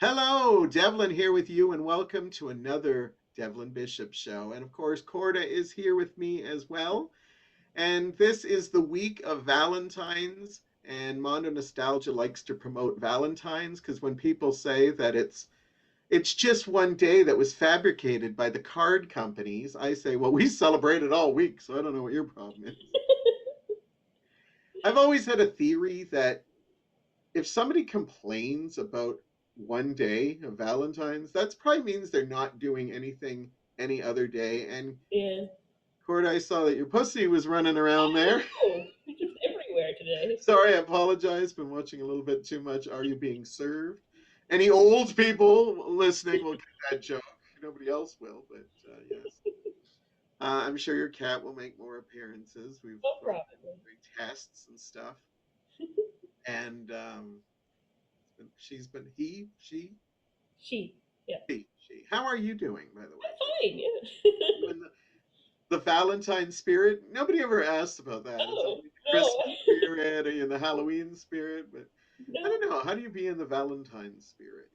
Hello, Devlin here with you, and welcome to another Devlin Bishop show. And of course, Corda is here with me as well. And this is the week of Valentine's, and Mondo Nostalgia likes to promote Valentine's because when people say that it's just one day that was fabricated by the card companies, I say, well, we celebrate it all week, so I don't know what your problem is. I've always had a theory that if somebody complains about one day of Valentine's, that probably means they're not doing anything any other day. And Yeah. Cord, I saw that your pussy was running around there. Oh, it's just everywhere today. Sorry, I apologize. Been watching a little bit too much. Are you being served? Any old people listening will get that joke. Nobody else will, but yes. I'm sure your cat will make more appearances. We've Oh, been probably. doing tests and stuff, and she's been She. Yeah. she. How are you doing, by the way? I'm fine. Yeah. You in the Valentine spirit? Nobody ever asks about that. Is it Oh like the no, Christmas spirit? Are you in the Halloween spirit? But I no. don't know. How do you be in the Valentine spirit?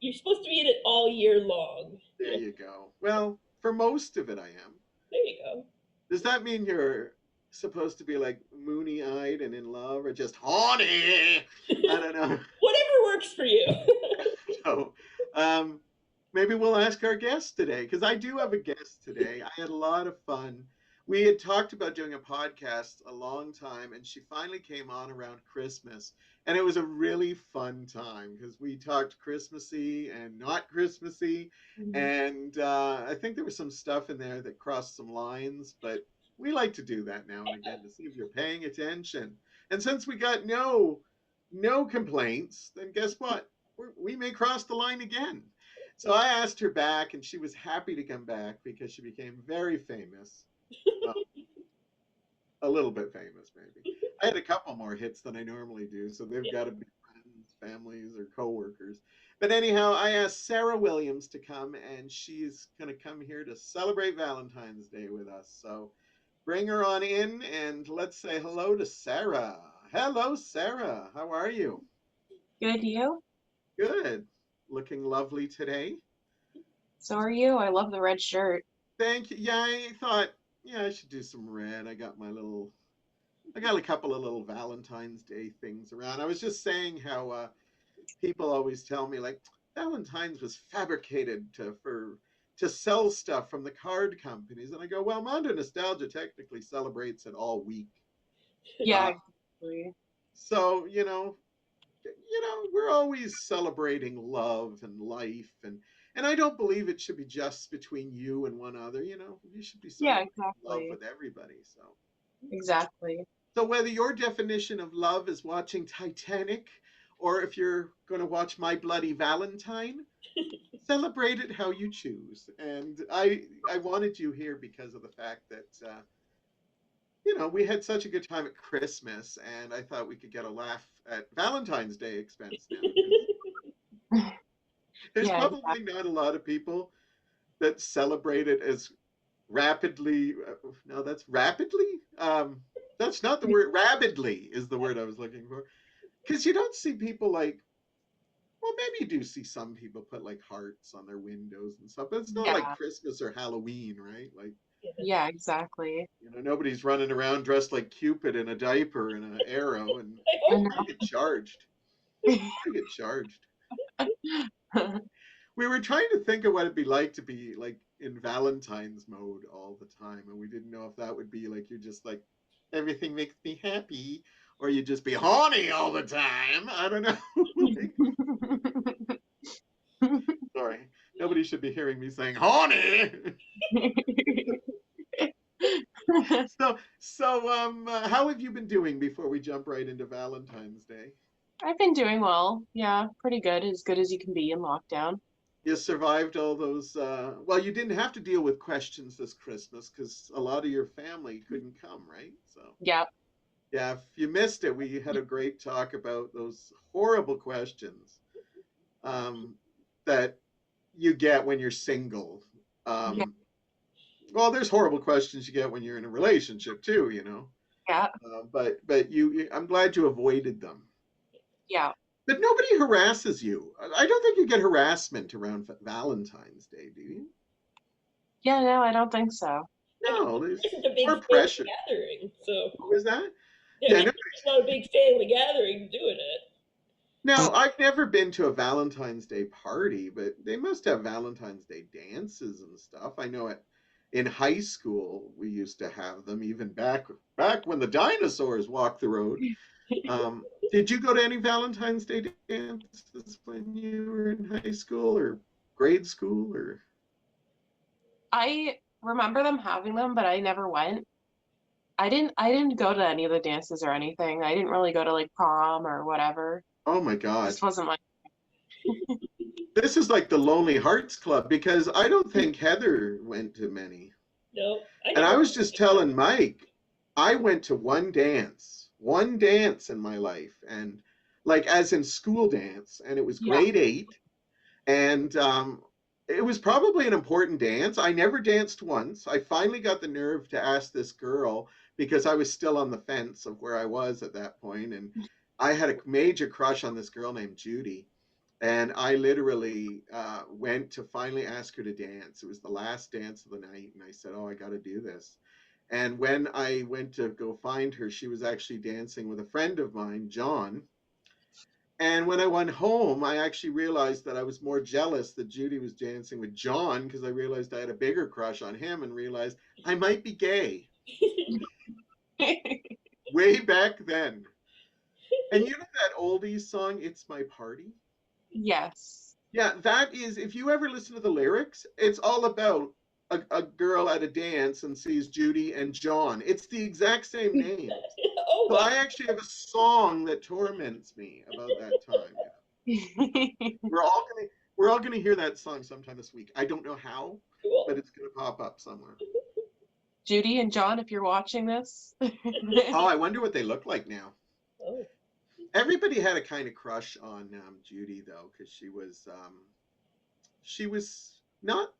You're supposed to be in it all year long. There you go. Well, for most of it, I am. There you go. Does that mean you're supposed to be like moony eyed and in love, or just horny? I don't know. Whatever works for you. So, um, maybe we'll ask our guest today because I do have a guest today. I had a lot of fun. We had talked about doing a podcast a long time, and she finally came on around Christmas, and it was a really fun time because we talked Christmassy and not Christmassy, Mhm. and I think there was some stuff in there that crossed some lines, but we like to do that now and again to see if you're paying attention. And since we got no complaints, then guess what? We may cross the line again. So I asked her back, and she was happy to come back because she became very famous. Well, a little bit famous, maybe. I had a couple more hits than I normally do, so they've got to be friends, families, or coworkers. But anyhow, I asked Sarah Williams to come, and she's going to come here to celebrate Valentine's Day with us. So bring her on in, and let's say hello to Sarah. Hello, Sarah. How are you? Good, you? Good. Looking lovely today. So are you? I love the red shirt. Thank you. Yeah, I thought, yeah, I should do some red. I got a couple of little Valentine's Day things around. I was just saying how people always tell me like Valentine's was fabricated to sell stuff from the card companies, and I go, well, Mondo Nostalgia technically celebrates it all week. Uh, Yeah, exactly. so we're always celebrating love and life, and I don't believe it should be just between you and one other. You should be Yeah, celebrating love exactly. with everybody. Exactly. So whether your definition of love is watching Titanic, or if you're going to watch My Bloody Valentine, celebrate it how you choose. And I wanted you here because of the fact that we had such a good time at Christmas, and I thought we could get a laugh at Valentine's Day expense now because there's Yeah, probably exactly. not a lot of people that celebrate it as rapidly. No, that's rapidly. That's not the word. Rapidly is the word I was looking for. Because you don't see people like. Well, maybe you do see some people put like hearts on their windows and stuff, but it's not like Yeah, Christmas or Halloween, right? Like, Yeah. yeah, exactly. nobody's running around dressed like Cupid in a diaper and an arrow, and I I hope. I get charged. I get charged. know. We were trying to think of what it'd be like to be like in Valentine's mode all the time, and we didn't know if that would be like you're just like everything makes me happy, or you just be horny all the time. I don't know. Like, sorry, nobody should be hearing me saying horny. So, how have you been doing before we jump right into Valentine's Day? I've been doing well. Yeah, pretty good as you can be in lockdown. You survived all those. Well, you didn't have to deal with questions this Christmas because a lot of your family couldn't come, right? So, Yeah, yeah, if you missed it, we had a great talk about those horrible questions um, that you get when you're single. yeah, Um, well, there's horrible questions you get when you're in a relationship too. yeah, But I'm glad you avoided them. yeah. But nobody harasses you. I don't think you get harassment around Valentine's Day, do you? Yeah, no, I don't think so. I guess No, there's it's a big more family pressure. gathering, so What was that? yeah, Yeah, no. it's not a big family gathering doing it. Now, I've never been to a Valentine's Day party, but they must have Valentine's Day dances and stuff. I know it in high school we used to have them even back when the dinosaurs walked the road. Did you go to any Valentine's Day dances when you were in high school or grade school or? I remember them having them, but I never went. I didn't go to any of the dances or anything. I didn't really go to like prom or whatever. Oh my Just God. wasn't my This is like the Lonely Hearts Club because I don't think Heather went to many. No, I And I never. was just telling Mike, I went to one dance in my life, and like as in school dance, and it was yeah. grade eight, and it was probably an important dance. I never danced once. I finally got the nerve to ask this girl because I was still on the fence of where I was at that point, and I had a major crush on this girl named Judy. And I literally went to finally ask her to dance. It was the last dance of the night, and I said, "Oh, I got to do this." And when I went to go find her, she was actually dancing with a friend of mine, John. And when I went home, I actually realized that I was more jealous that Judy was dancing with John because I realized I had a bigger crush on him and realized I might be gay way back then. And you know that oldies song, It's My Party? Yes. Yeah, that is, if you ever listen to the lyrics, it's all about a girl at a dance and sees Judy and John. It's the exact same names. Oh So wow, I actually have a song that torments me about that time. Yeah. We're all gonna we're all gonna hear that song sometime this week. I don't know how, cool. but it's gonna pop up somewhere. Judy and John, if you're watching this. Oh, I wonder what they look like now. Oh, Everybody had a kind of crush on Judy though, because she was not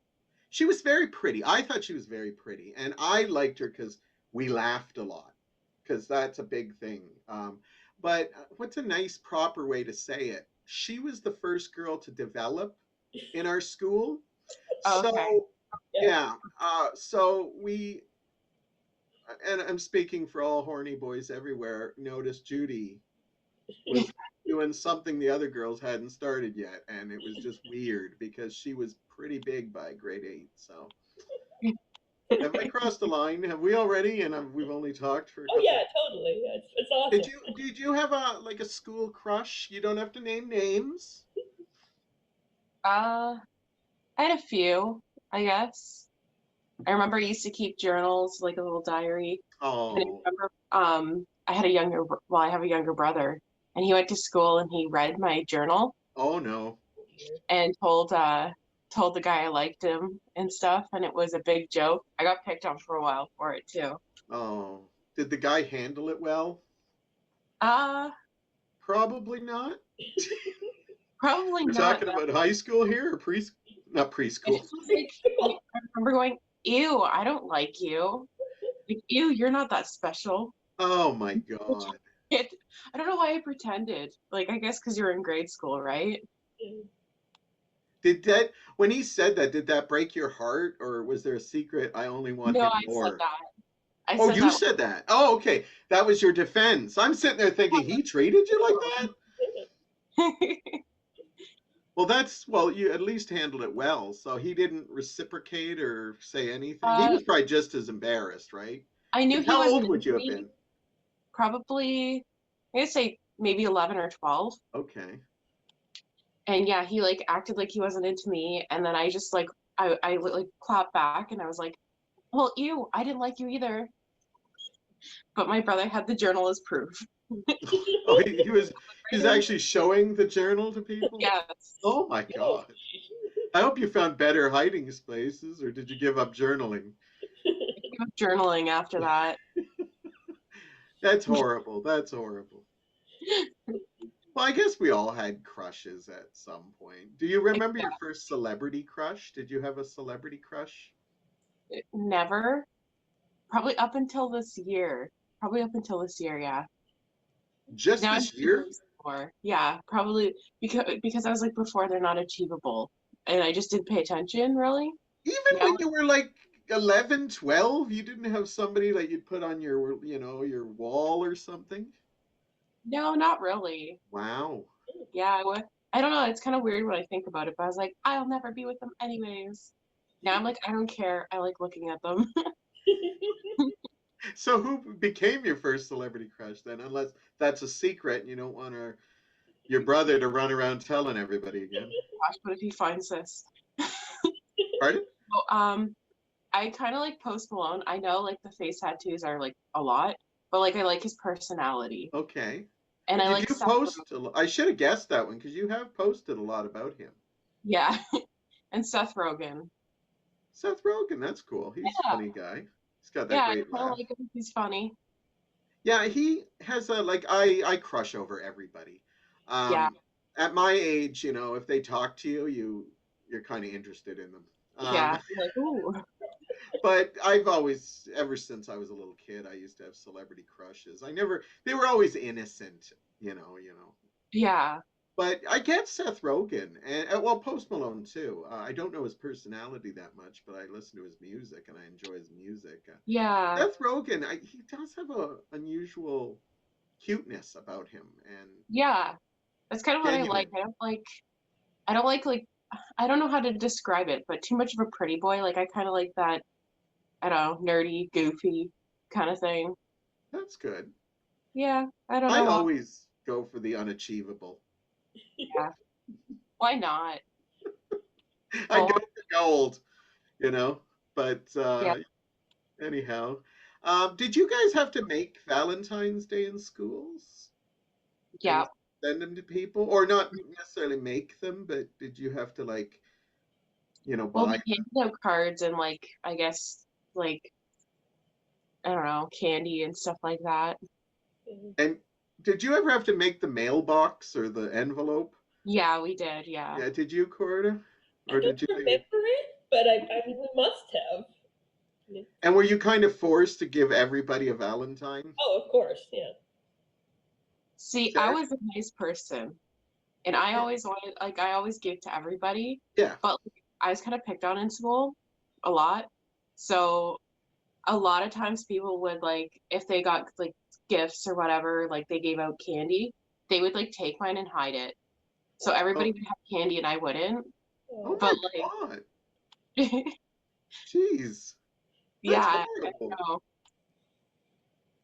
she was very pretty. I thought she was very pretty, and I liked her because we laughed a lot, because that's a big thing. But what's a nice, proper way to say it? She was the first girl to develop in our school. Okay. So, yeah. yeah. So we, and I'm speaking for all horny boys everywhere, noticed Judy was doing something the other girls hadn't started yet. And it was just weird because she was pretty big by grade eight. So, have I crossed the line? Have we already? And we've only talked for a Oh couple. yeah, totally. Yeah, it's Did awesome. you have a like a school crush? You don't have to name names. Uh, I had a few, I guess. I remember I used to keep journals, like a little diary. And I Oh, remember I have a younger brother, and he went to school and he read my journal oh no. and told the guy I liked him and stuff, and it was a big joke. I got picked on for a while for it too. Oh, did the guy handle it well? Uh, Probably not. Probably We're not. talking No. about high school here or not I preschool. just was like, I remember going, "Ew, I don't like you. Like, ew, you're not that special." Oh my God. It, I don't know why I pretended. Like, I guess because you're in grade school, right? Did that when he said that, did that break your heart or was there a secret? I only want No, him I said more. that. I Oh, said you that. said that. Oh, okay. That was your defense. I'm sitting there thinking he treated you like that? Well, you at least handled it well. So he didn't reciprocate or say anything. He uh, was probably just as embarrassed, right? I knew 'Cause he how was old into would you have me. been? Probably, I'm gonna say maybe 11 or 12. Okay. And yeah, he like acted like he wasn't into me, and then I just like I like clapped back, and I was like, "Well, ew, I didn't like you either." But my brother had the journal as proof. Oh, he was actually showing the journal to people? Yes. Oh my Oh, God. I hope you found better hiding spaces, or did you give up journaling? He was journaling after that. That's horrible. That's horrible. Well, I guess we all had crushes at some point. Do you remember your first celebrity crush? Did you have a celebrity crush? Never. Probably up until this year. Probably up until this year, yeah. Just Now I'm this year? more. Yeah, probably because I was like before they're not achievable, and I just didn't pay attention really. Even Now, when you were like 11, 12, you didn't have somebody that you'd put on your, your wall or something? no, not really. Wow. Yeah, I don't know. It's kind of weird when I think about it, but I was like, I'll never be with them anyways. Now I'm like, I don't care. I like looking at them. So who became your first celebrity crush then? Unless that's a secret and you don't want your brother to run around telling everybody again. Gosh, what if he finds this? Pardon? So, I kind of like Post Malone. I know like the face tattoos are like a lot, but like I like his personality, Okay. and I You like do Seth. post a lot. I should have guessed that one because you have posted a lot about him. Yeah, and Seth Rogen. Seth Rogen, that's cool. He's a Yeah, funny guy. He's got that yeah, I great kind of laugh. like him. He's funny. Yeah, he has a like I crush over everybody. Yeah, Um at my age, if they talk to you, you're kind of interested in them. yeah. You're like, ooh, But I've always, ever since I was a little kid, I used to have celebrity crushes. They were always innocent, you know. yeah, But I get Seth Rogen and well, Post Malone too. I don't know his personality that much, but I listen to his music and I enjoy his music. yeah, Seth Rogen, he does have a unusual cuteness about him and yeah. That's kind of what I like. genuine. I don't like I don't know how to describe it, but too much of a pretty boy. Like I kind of like that. I don't know, nerdy, goofy kind of thing. That's good. Yeah, I don't I know why. always go for the unachievable. Yeah, why not? I go Well, for gold, you know. But yeah, anyhow, did you guys have to make Valentine's Day in schools and yeah. send them to people, or not necessarily make them, but did you have to like, Well, buy we handed out cards and like I guess like I don't know, candy and stuff like that. and did you ever have to make the mailbox or the envelope? Yeah, we did. Yeah. Yeah, did you, Corda? I Or don't did you? remember it, but I mean, we must have. And were you kind of forced to give everybody a Valentine? Oh, of course, yeah. See, I Sarah? was a nice person, and I always wanted like I always gave to everybody, Yeah. but like, I was kind of picked on in school a lot. So a lot of times people would like if they got like gifts or whatever, like they gave out candy, they would like take mine and hide it. So everybody Oh, would have candy and I wouldn't. oh Oh, But my God. like Jeez. That's yeah, I horrible. know.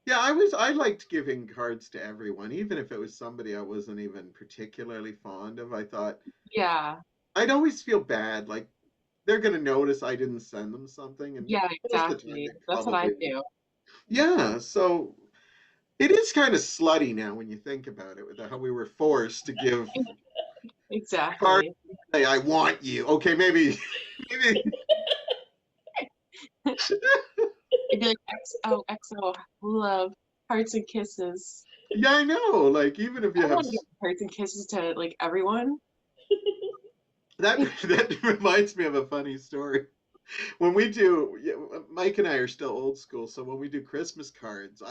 Yeah, I liked giving cards to everyone, even if it was somebody I wasn't even particularly fond of. I thought Yeah. I'd always feel bad, like they're gonna notice I didn't send them something, and Yeah, most of the time exactly. they That's what I probably would. do. Yeah, so it is kind of slutty now when you think about it, with how we were forced to give cards. Exactly. Say, I want you. Okay, maybe, maybe. It'd be like XOXO, love, hearts and kisses. Yeah, I know. Like even if I you don't have want to give hearts and kisses to like everyone. that, that reminds me of a funny story. When we do, yeah, Mike and I are still old school, so when we do Christmas cards,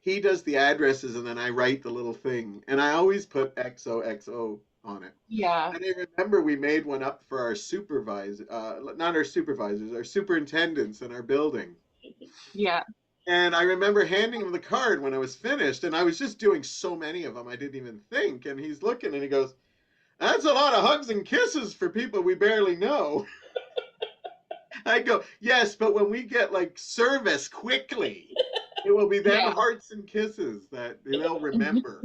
he does the addresses and then I write the little thing, and I always put XOXO on it. Yeah, And I remember we made one up for our not our supervisors, our superintendents in our building. yeah, And I remember handing him the card when I was finished, and I was just doing so many of them I didn't even think. And he's looking and he goes, "That's a lot of hugs and kisses for people we barely know." I go, "Yes, but when we get like service quickly, it will be them yeah. hearts and kisses that they'll remember."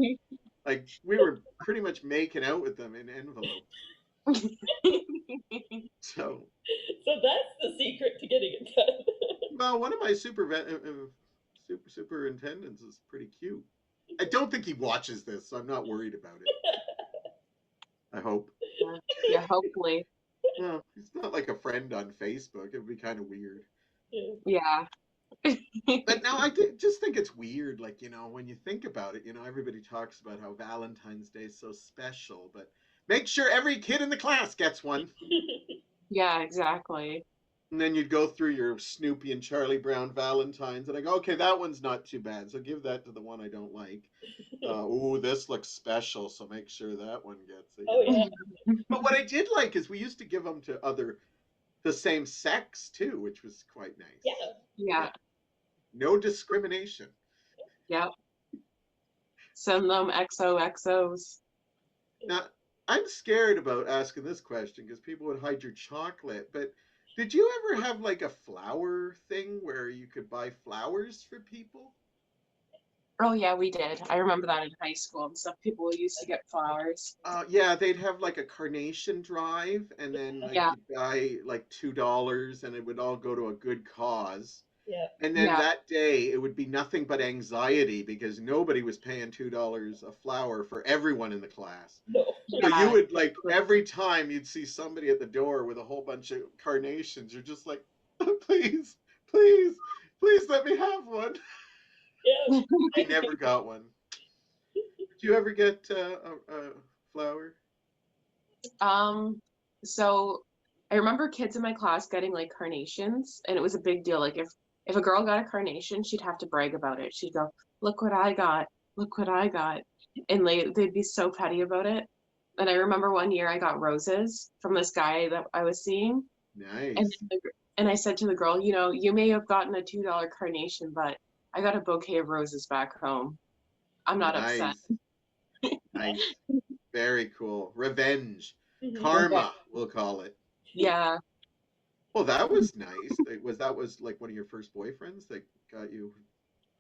Like we were pretty much making out with them in envelopes. So, so that's the secret to getting it done. well, one of my superintendents is pretty cute. I don't think he watches this, so I'm not worried about it. I hope. Yeah, yeah, hopefully. Well, he's not like a friend on Facebook. It would be kind of weird. Yeah. Yeah. But now just think it's weird. Like, when you think about it, everybody talks about how Valentine's Day is so special, but make sure every kid in the class gets one. Yeah, exactly. And then you'd go through your Snoopy and Charlie Brown Valentines, and I go, okay, that one's not too bad, so give that to the one I don't like. Ooh, this looks special, so make sure that one gets it. Oh yeah. But what I did like is we used to give them to the same sex too, which was quite nice. Yeah. Yeah. No discrimination. Yep. Send them XOXOs. Now, I'm scared about asking this question because people would hide your chocolate, but did you ever have like a flower thing where you could buy flowers for people? Oh yeah, we did. I remember that in high school and stuff. People used to get flowers. Yeah, they'd have like a carnation drive, and then like Yeah. you'd buy like $2, and it would all go to a good cause. Yeah. And then Yeah. that day, it would be nothing but anxiety because nobody was paying $2 a flower for everyone in the class. No. So you Yeah. would like every time you'd see somebody at the door with a whole bunch of carnations, you're just like, please, please, please let me have one. Yeah. I never got one. Did you ever get a flower? So I remember kids in my class getting like carnations, and it was a big deal. Like if a girl got a carnation, she'd have to brag about it. She'd go, "Look what I got! Look what I got!" And they'd be so petty about it. And I remember one year I got roses from this guy that I was seeing, and Nice. and I said to the girl, you know, you may have gotten a $2 carnation, but I got a bouquet of roses back home. I'm not upset. Nice. Nice. Very cool. Revenge. Mhm. Karma, we'll call it. Yeah. Well, that was nice. That was like one of your first boyfriends that got you.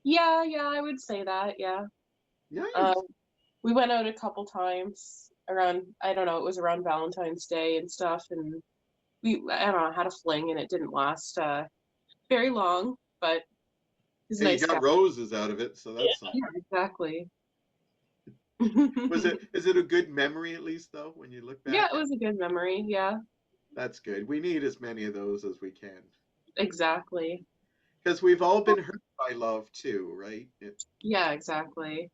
Yeah, yeah, I would say that. Yeah. Nice. We went out a couple times around, I don't know, it was around Valentine's Day and stuff, and I don't know, had a fling, and it didn't last very long, but he's a And you nice guy. got roses out of it, so that's something. Yeah, exactly. Is it a good memory at least though when you look back? Yeah, it was a good memory. Yeah, That's good. We need as many of those as we can. exactly. Because we've all been hurt by love too, right? Yeah, exactly.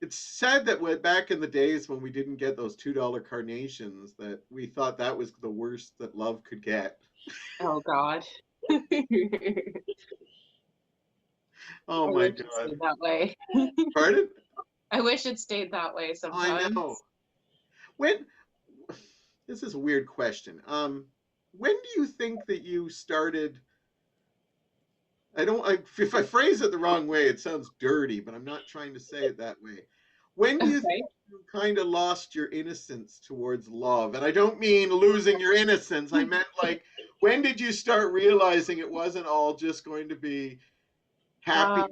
It's sad that back in the days when we didn't get those $2 carnations, that we thought that was the worst that love could get. Oh God. Oh I my wish it God. stayed that way. Pardon? I wish it stayed that way I sometimes. know. When this is a weird question. When do you think that you started? If I phrase it the wrong way, it sounds dirty, but I'm not trying to say it that way. When do you Okay. think you kind of lost your innocence towards love? And I don't mean losing your innocence. I meant like, when did you start realizing it wasn't all just going to be happy Um,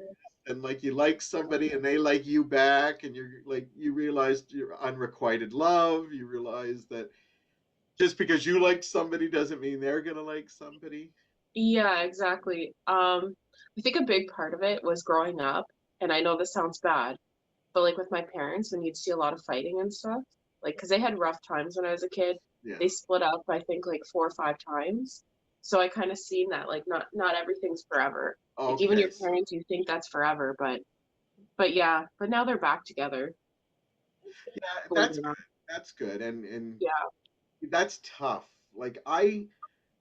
and like you like somebody and they like you back, and you're like, you realized your unrequited love, you realize that just because you like somebody doesn't mean they're gonna like somebody. yeah, exactly. I think a big part of it was growing up, and I know this sounds bad, but like with my parents, when you'd see a lot of fighting and stuff, like because they had rough times when I was a kid, Yeah. they split up, I think like 4 or 5 times. So I kind of seen that like not everything's forever. Like even Okay. your parents, you think that's forever, but yeah, but now they're back together, Yeah, believe it or not. that's good, and Yeah, that's tough. Like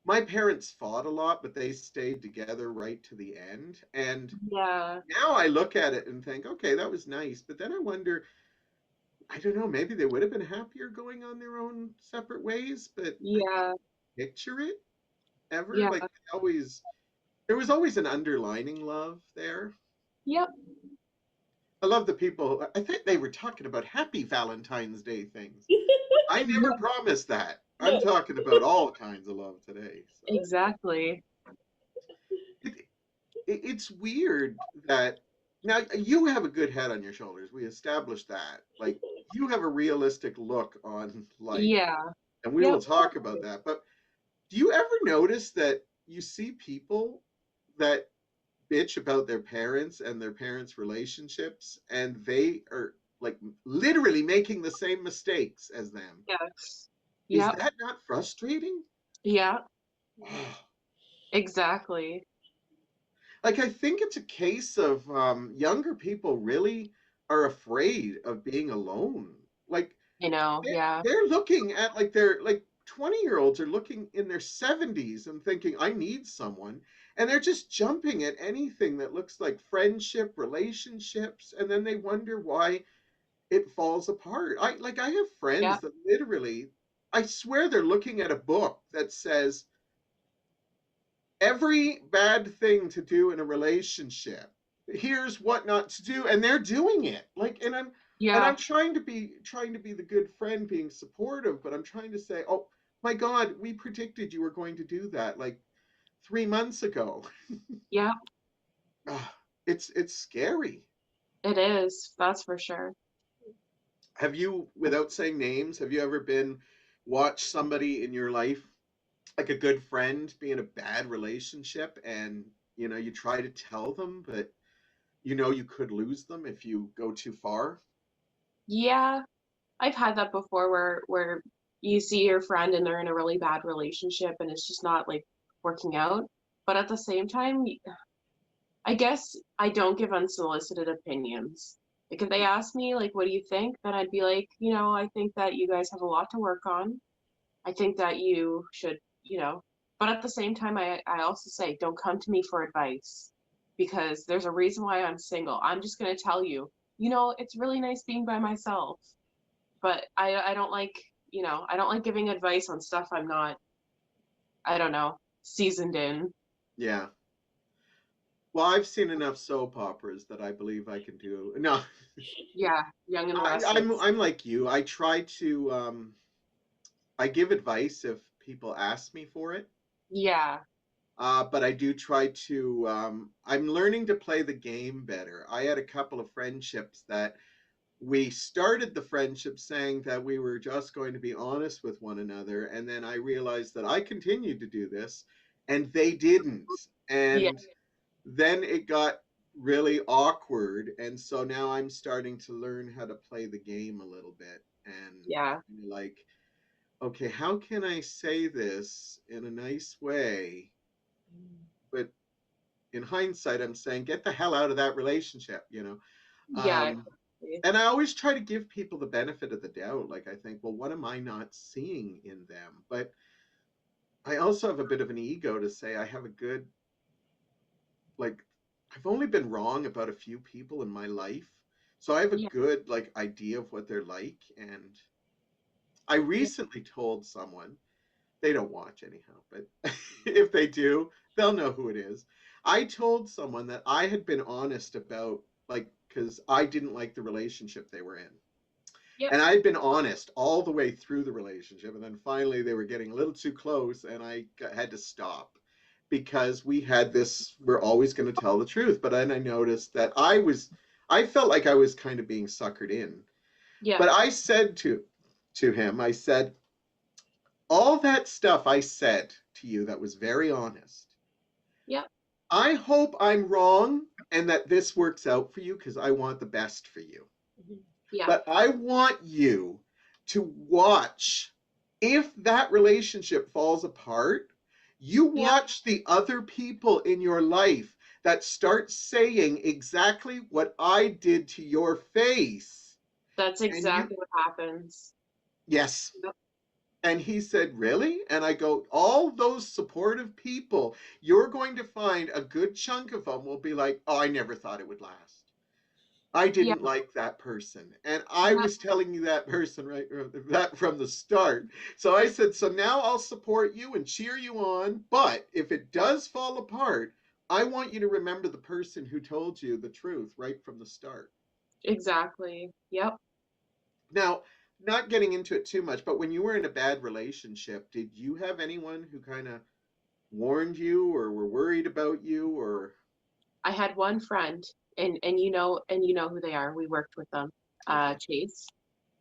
my parents fought a lot, but they stayed together right to the end. And yeah, now I look at it and think, okay, that was nice. But then I wonder, I don't know, maybe they would have been happier going on their own separate ways, but I can't yeah, picture it ever. yeah, Like there was always an underlining love there. yep. I love the people. I think they were talking about happy Valentine's Day things. I never promised that. I'm No. talking about all kinds of love today. So Exactly. it, it's weird that now you have a good head on your shoulders. We established that. Like you have a realistic look on life, Yeah, and we will yep. talk about that. But do you ever notice that you see people that bitch about their parents and their parents' relationships, and they are like literally making the same mistakes as them? Yes. Is Yep. that not frustrating? Yeah, exactly. Like, I think it's a case of younger people really are afraid of being alone. Like, I know. they're, Yeah. they're looking at like they're like 20-year-olds are looking in their 70s and thinking, I need someone. And they're just jumping at anything that looks like friendship, relationships. And then they wonder why it falls apart. I have Yeah. friends that literally, I swear they're looking at a book that says every bad thing to do in a relationship. Here's what not to do, and they're doing it. And I'm Yeah. trying to be the good friend, being supportive, but I'm trying to say, oh my God, we predicted you were going to do that like 3 months ago. Yeah. Ah, it's scary. It is. That's for sure. Have you, without saying names, have you ever been watch somebody in your life, like a good friend, be in a bad relationship, and you try to tell them, but you could lose them if you go too far? Yeah. I've had that before where you see your friend and they're in a really bad relationship and it's just not like working out. But at the same time, I guess I don't give unsolicited opinions. Like if they ask me like what do you think, then I'd be like, I think that you guys have a lot to work on. I think that you should, but at the same time I also say don't come to me for advice because there's a reason why I'm single. I'm just gonna tell you, it's really nice being by myself. But I don't like, I don't like giving advice on stuff I'm not, I don't know, seasoned in. Yeah. Well, I've seen enough soap operas that I believe I can do. No, Yeah, young and I'm restless. I'm like you. I try to I give advice if people ask me for it. Yeah, But I do try to. I'm learning to play the game better. I had a couple of friendships that we started the friendship saying that we were just going to be honest with one another, and then I realized that I continued to do this, and they didn't, yeah, and then it got really awkward, and so now I'm starting to learn how to play the game a little bit, and yeah, like, okay, how can I say this in a nice way, but in hindsight, I'm saying, get the hell out of that relationship. yeah, Um, and I always try to give people the benefit of the doubt. Like, I think, well, what am I not seeing in them? But I also have a bit of an ego to say I have a good, like, I've only been wrong about a few people in my life. So I have a yeah, good, like, idea of what they're like. And I yeah, recently told someone, they don't watch anyhow, but if they do, they'll know who it is. I told someone that I had been honest about, like, because I didn't like the relationship they were in. yep, And I'd been honest all the way through the relationship. And then finally, they were getting a little too close, and had to stop because we had this, we're always going to tell the truth. But then I noticed that I felt like I was kind of being suckered in. yeah, But I said to him, I said, all that stuff I said to you that was very honest. yep, I hope I'm wrong and that this works out for you because I want the best for you. Mhm. yeah, But I want you to watch if that relationship falls apart, you yep. watch the other people in your life that start saying exactly what I did to your face. That's And you, exactly what happens. yes. Yep, And he said, really? And I go, all those supportive people, you're going to find a good chunk of them will be like, oh, I never thought it would last. I yeah, didn't like that person. And I yep, was telling you that person right that from the start. So I said, so now I'll support you and cheer you on. But if it does fall apart, I want you to remember the person who told you the truth right from the start. exactly. Yep. Now, not getting into it too much, but when you were in a bad relationship, did you have anyone who kind of warned you or were worried about you or I had one friend and you know who they are. We worked with them. okay, Chase.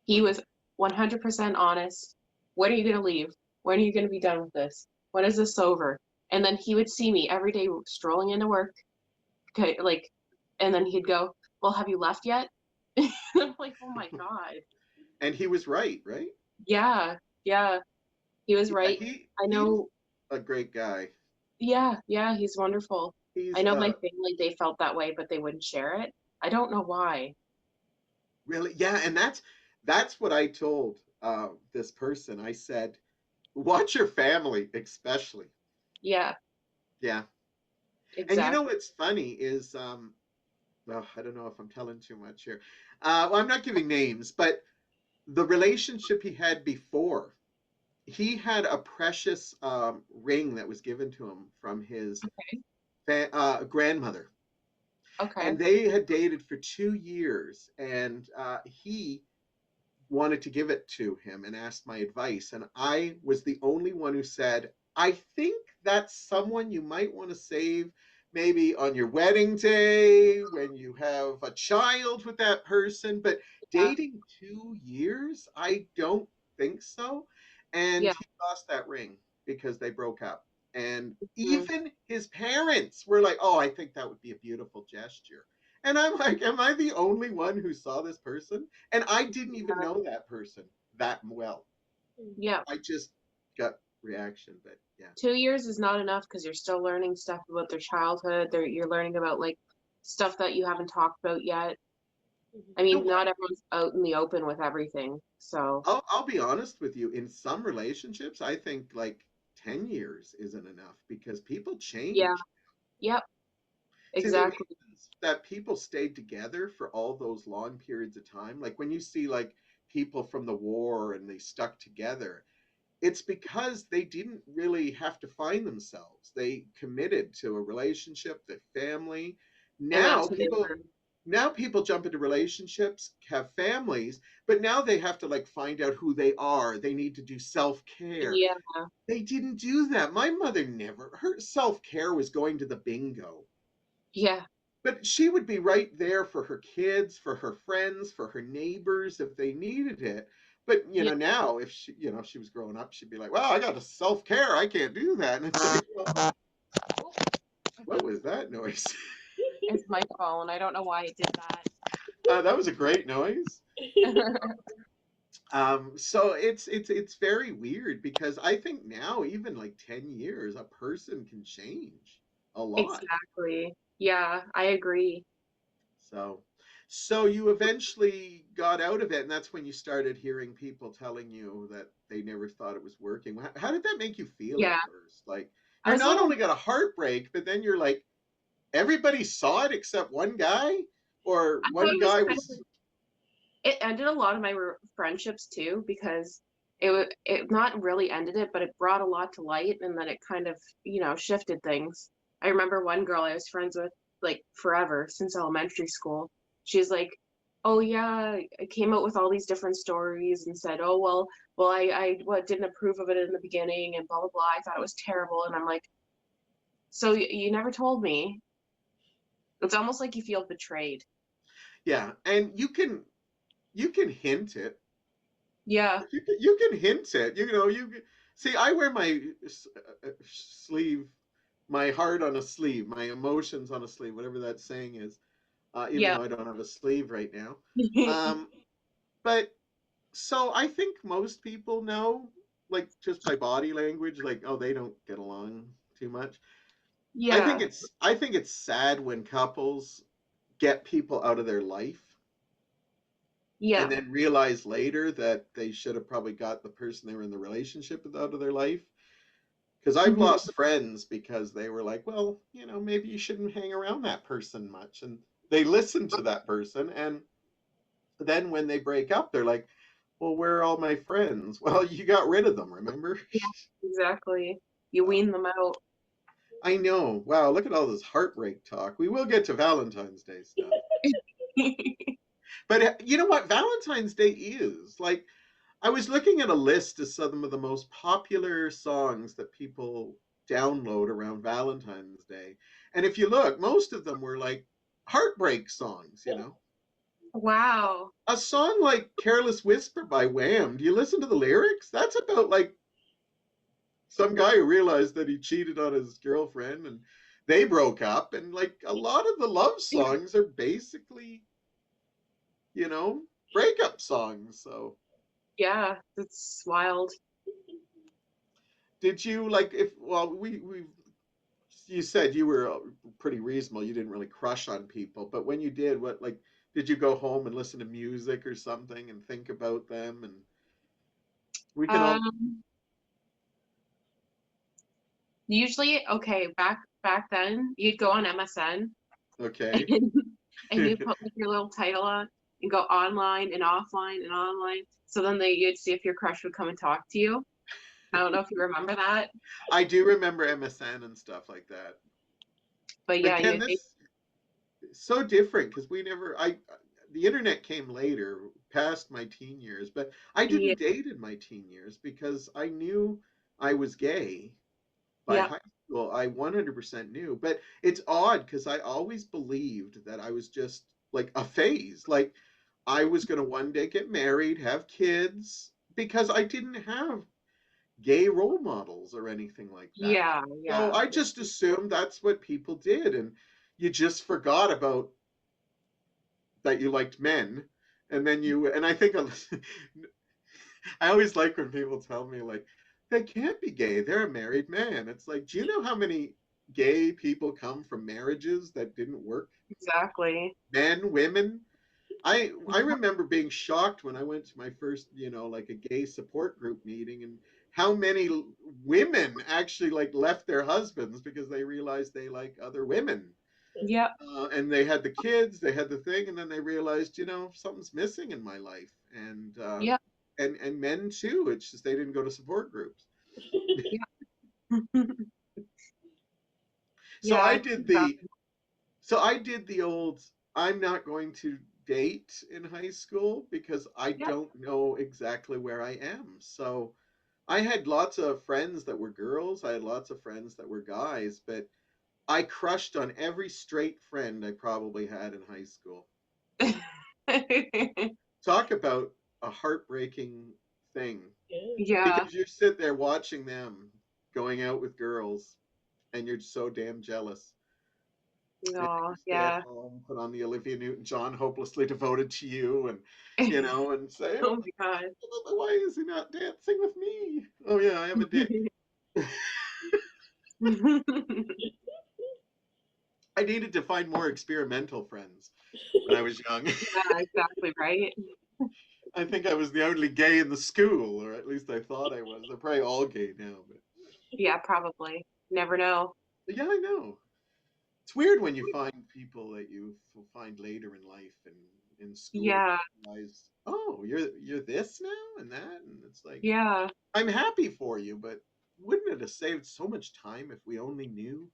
He okay. was 100% honest. When are you going to leave? When are you going to be done with this? When is this over? And then he would see me every day strolling into work, okay, like, and then he'd go, "Well, have you left yet?" I'm like, "Oh my God." And he was right, right? Yeah, yeah, he was Yeah, right. I he's know, a great guy. yeah, yeah, he's wonderful. I He's know my family, they felt that way, but they wouldn't share it. I don't know why. really, yeah, and that's what I told this person. I said, Watch your family, especially. Yeah, Yeah. And you know exactly. what's funny is, well, I don't know if I'm telling too much here. Well, I'm not giving names, but the relationship he had before, he had a precious ring that was given to him from his grandmother. Okay. And they had dated for 2 years. And he wanted to give it to him and asked my advice. And I was the only one who said, I think that's someone you might want to save maybe on your wedding day when you have a child with that person. But Yeah. dating 2 years, I don't think so. And Yeah. he lost that ring because they broke up. And Mm. even his parents were like, oh, I think that would be a beautiful gesture. And I'm like, am I the only one who saw this person? And I didn't even Yeah. know that person that well. Yeah. I just got reaction, but yeah. 2 years is not enough because you're still learning stuff about their childhood. You're learning about like stuff that you haven't talked about yet. I No, mean, not everyone's out in the open with everything. So, I'll be honest with you. In some relationships, I think like 10 years isn't enough because people yeah. change. Yep. See, the Exactly. reasons that people stayed together for all those long periods of time, like when you see like people from the war and they stuck together, it's because they didn't really have to find themselves. They committed to a relationship, their family. And Now that's who they people were. now people jump into relationships, have families, but now they have to like find out who they are. They need to do self-care. Yeah. They didn't do that. My mother never. Her self-care was going to the bingo. Yeah. But she would be right there for her kids, for her friends, for her neighbors if they needed it. But Yeah. now if she was growing up, she'd be like, "Well, I got to self care. I can't do that." And it's like, well, what was that noise? It's my phone. I don't know why it did that. That was a great noise. So it's very weird because I think now even like 10 years, a person can change a lot. Exactly. Yeah, I agree. So, so you eventually got out of it, and that's when you started hearing people telling you that they never thought it was working. How did that make you feel at Yeah. first? Like I you're was a not little, only got a heartbreak, but then you're like everybody saw it except one guy, or I thought one it was guy kind of, was. it ended a lot of my friendships too because it not really ended it, but it brought a lot to light and then it kind of, shifted things. I remember one girl I was friends with like forever since elementary school. She's like, "Oh yeah, I came out with all these different stories and said, "Oh well, I what didn't approve of it in the beginning and blah blah blah. I thought it was terrible." And I'm like, "So you never told me." It's almost like you feel betrayed. Yeah, and you can hint it. Yeah. You can hint it. You see. I wear my sleeve, my heart on a sleeve, my emotions on a sleeve, whatever that saying is. Even Yeah. though I don't have a sleeve right now. Um, but so I think most people know, like just by body language, like oh they don't get along too much. Yeah. I think it's sad when couples get people out of their life and Yeah. then realize later that they should have probably got the person they were in the relationship with out of their life. Because I've Mhm. lost friends because they were like, well, maybe you shouldn't hang around that person much. And they listen to that person. And then when they break up, they're like, well, where are all my friends? Well, you got rid of them, remember? Yeah, exactly. You So wean them out. I know. Wow, look at all this heartbreak talk. We will get to Valentine's Day stuff. But you know what? Valentine's Day is like, I was looking at a list of some of the most popular songs that people download around Valentine's Day. And if you look, most of them were like heartbreak songs. Wow. A song like Careless Whisper by Wham, do you listen to the lyrics? That's about like some guy who realized that he cheated on his girlfriend and they broke up. And like a lot of the love songs are basically, you know, breakup songs. So Yeah, that's wild. did you like if well we you said you were pretty reasonable, you didn't really crush on people, but when you did, what like did you go home and listen to music or something and think about them, and we can all Um, Usually, okay, back then, you'd go on MSN Okay. and, and you put like your little title on and go online and offline and online. So then you'd see if your crush would come and talk to you. I don't know if you remember that, I do remember MSN and stuff like that. but But yeah, again, they, this is so different because the internet came later, past my teen years, but I yeah, didn't date in my teen years because I knew I was gay. By yeah, high school, I 100% knew. But it's odd because I always believed that I was just like a phase. Like I was going to one day get married, have kids, because I didn't have gay role models or anything like that. yeah, So yeah, I just assumed that's what people did. And you just forgot about that you liked men. And then and I think I always like when people tell me, like, they can't be gay. They're a married man. It's like, do you know how many gay people come from marriages that didn't work? exactly. Men, women. I remember being shocked when I went to my first, like a gay support group meeting, and how many women actually like left their husbands because they realized they like other women. Yep, And they had the kids, they had the thing, and then they realized, something's missing in my life, yep, and men too. It's just they didn't go to support groups. yep. So Yeah, I I did think that, the so I did the old I'm not going to date in high school because I yep. don't know exactly where I am. So I had lots of friends that were girls, I had lots of friends that were guys, but I crushed on every straight friend I probably had in high school. Talk about a heartbreaking thing Yeah. Yeah. because you sit there watching them going out with girls and you're so damn jealous. And Oh, you stay at yeah. home, put on the Olivia Newton-John "Hopelessly Devoted to You," and and say, Oh my God. why is he not dancing with me? Oh yeah, I have a dick. I needed to find more experimental friends when I was young. Yeah, exactly right. I think I was the only gay in the school, or at least I thought I was. They're probably all gay now, Yeah, probably. Never know. but yeah, I know. It's weird when you find people that you find later in life and in school. Yeah, You realize, oh, you're this now and that, and it's like, yeah. I'm happy for you, but wouldn't it have saved so much time if we only knew?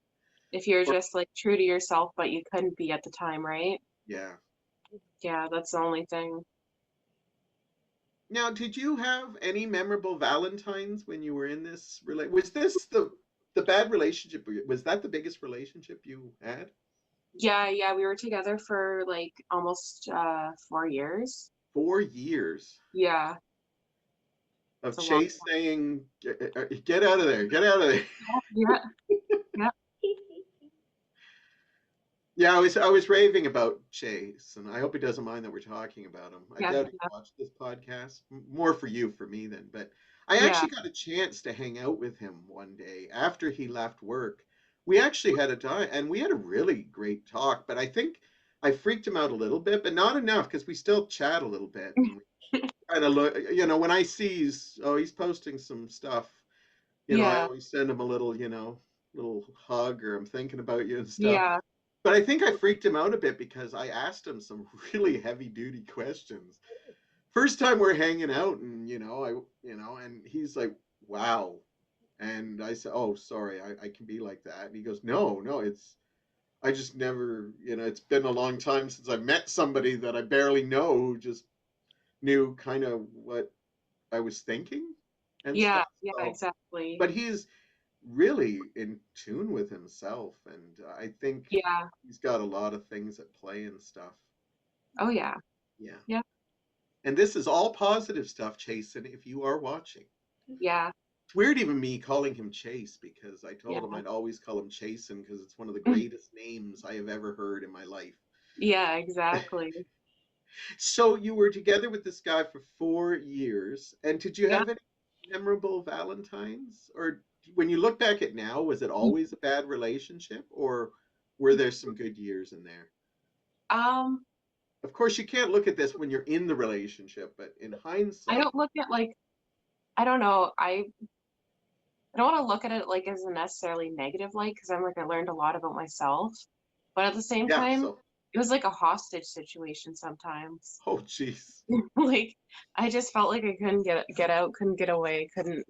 If you're Or just like true to yourself, but you couldn't be at the time, right? yeah. Yeah, that's the only thing. Now, did you have any memorable Valentines when you were in this Was this the bad relationship? Was that the biggest relationship you had? Yeah, yeah, we were together for like almost 4 years. 4 years Yeah, of it's a long Chase saying, "Get out of there, get out of there." time. Yeah, yeah, Yeah, I was raving about Chase, and I hope he doesn't mind that we're talking about him. I yeah, doubt he watched this podcast. More for you, for me, then. But I yeah, actually got a chance to hang out with him one day after he left work. We actually had a time, and we had a really great talk. But I think I freaked him out a little bit, but not enough because we still chat a little bit, and we kind of look. When I see he's posting some stuff. I yeah, always send him a little, little hug, or I'm thinking about you and stuff. yeah, But I think I freaked him out a bit because I asked him some really heavy duty questions. First time we're hanging out, and and he's like, "Wow," and I said, "Oh, sorry, I can be like that." And he goes, "No, no, I just never, it's been a long time since I met somebody that I barely know who just knew kind of what I was thinking and yeah, stuff." yeah, So, exactly. but he's really in tune with himself, and I think Yeah. he's got a lot of things at play and stuff. Oh yeah. Yeah. Yeah. And this is all positive stuff, Chasen, if you are watching. Yeah. It's weird even me calling him Chase because I Yeah. told him I'd always call him Chasen because it's one of the greatest names I have ever heard in my life. Yeah, exactly. So you were together with this guy for 4 years, and did you Yeah. have any memorable Valentines? Or when you look back at now, was it always a bad relationship, or were there some good years in there? Um, Of course, you can't look at this when you're in the relationship, but in I hindsight, don't look at like I don't know. I don't want to look at it like as a necessarily negative light because I'm like I learned a lot about myself, but at the same Yeah. time, So, it was like a hostage situation sometimes. oh, jeez. Like I just felt like I couldn't get out, couldn't get away, couldn't,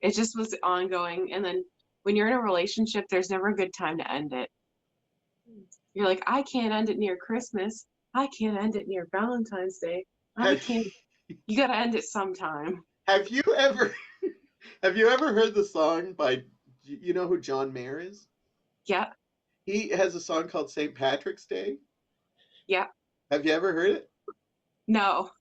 it just was ongoing. And then when you're in a relationship, there's never a good time to end it. You're like, I can't end it near Christmas. I can't end it near Valentine's Day. I Have, can't. You got to end it sometime. have you ever have you ever heard the song by you know who John Mayer is? Yeah, He has a song called St. Patrick's Day. yeah. Have you ever heard it? No.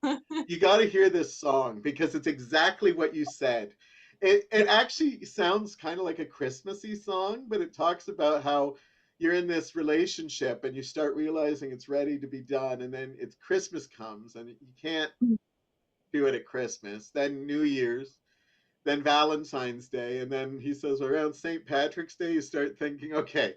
You got to hear this song because it's exactly what you said. It actually sounds kind of like a Christmassy song, but it talks about how you're in this relationship and you start realizing it's ready to be done, and then it's Christmas comes and you can't do it at Christmas. Then New Year's, then Valentine's Day, and then he says around St. Patrick's Day you start thinking, okay,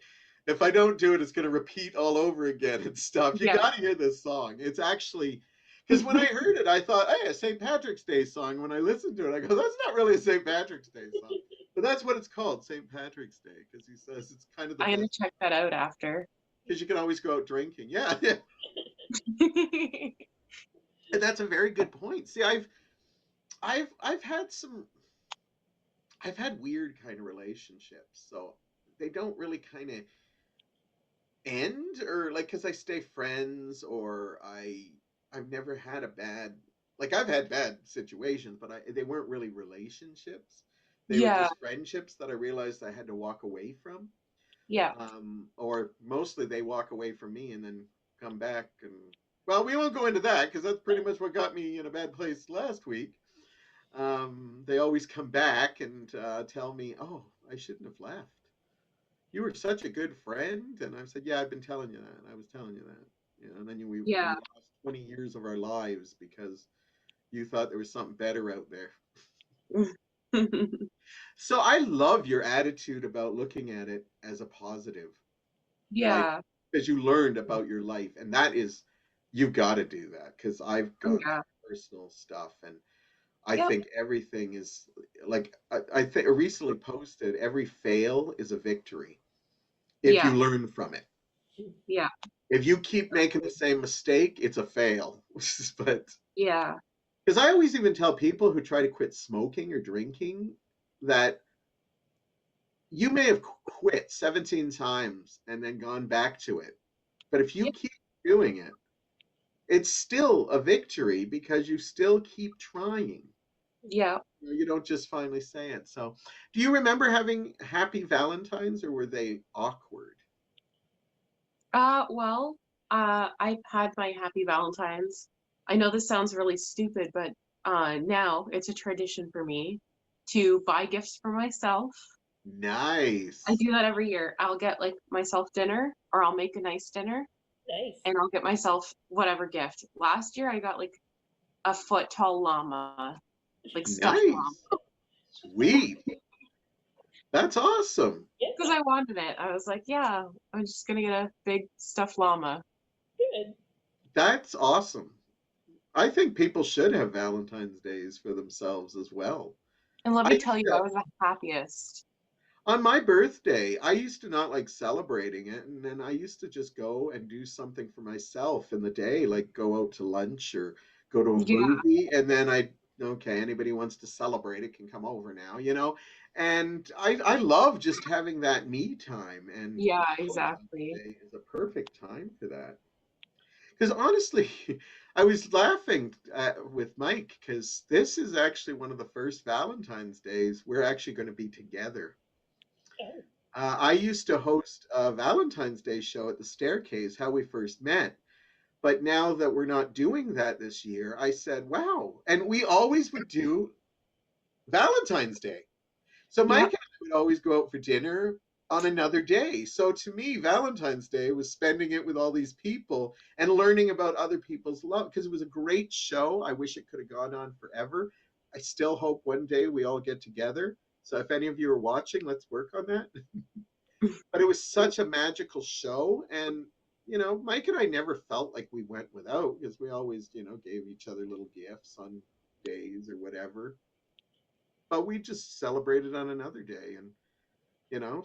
if I don't do it, it's going to repeat all over again and stuff. You Yeah. got to hear this song. It's actually because when I heard it, I thought, hey, a St. Patrick's Day song. When I listened to it, I go, that's not really a St. Patrick's Day song, but that's what it's called, St. Patrick's Day, because he says it's kind of the I'm gonna best check that out after. because you can always go out drinking. Yeah, yeah, and that's a very good point. See, I've had some I've had weird kind of relationships, so they don't really kind of end or like because I stay friends or I've never had a bad like I've had bad situations, but they weren't really relationships. They were Yeah, just friendships that I realized I had to walk away from. yeah, Or mostly they walk away from me and then come back and well, we won't go into that because that's pretty much what got me in a bad place last week. They always come back and tell me, "Oh, I shouldn't have left. You were such a good friend." And I said, "Yeah, I've been telling you that. I was telling you that." You know, and then we yeah. lost 20 years of our lives because you thought there was something better out there. So I love your attitude about looking at it as a positive, like Yeah, because you learned about your life, and that is you've got to do that because I've gone yeah, through personal stuff and I yep, think everything is like I think I recently posted every fail is a victory if you yeah, learn from it. yeah, If you keep making the same mistake, it's a fail. But yeah, because I always even tell people who try to quit smoking or drinking that you may have quit 17 times and then gone back to it. But if you yeah, keep doing it, it's still a victory because you still keep trying. yeah. You don't just finally say it. So, do you remember having happy Valentines or were they awkward? Well, I've had my happy Valentine's. I know this sounds really stupid, but now it's a tradition for me to buy gifts for myself. I Nice. do that every year. I'll get like myself dinner, or I'll make a nice dinner, Nice. and I'll get myself whatever gift. Last year, I got like a foot tall llama, like stuffed llama, Nice. Sweet. That's awesome. because Yeah, I wanted it. I was like, yeah, I'm just gonna get a big stuffed llama. good. That's awesome. I think people should have Valentine's days for themselves as well. And let I me used tell you, I to was the happiest. on my birthday, I used to not like celebrating it, and then I used to just go and do something for myself in the day, like go out to lunch or go to a Yeah, movie, and then I okay, anybody wants to celebrate it can come over now, you know. And I love just having that me time, and yeah, Valentine's exactly. Day is a perfect time for that. Because honestly, I was laughing with Mike because this is actually one of the first Valentine's days we're actually going to be together. Oh, I used to host a Valentine's Day show at the Staircase, how we first met. But now that we're not doing that this year, I said, wow. And we always would do Valentine's Day. So Mike Yep, and I would always go out for dinner on another day. So to me, Valentine's Day was spending it with all these people and learning about other people's love because it was a great show. I wish it could have gone on forever. I still hope one day we all get together. So if any of you are watching, let's work on that. But it was such a magical show. And, Mike and I never felt like we went without because we always, gave each other little gifts on days or whatever. but we just celebrated on another day. And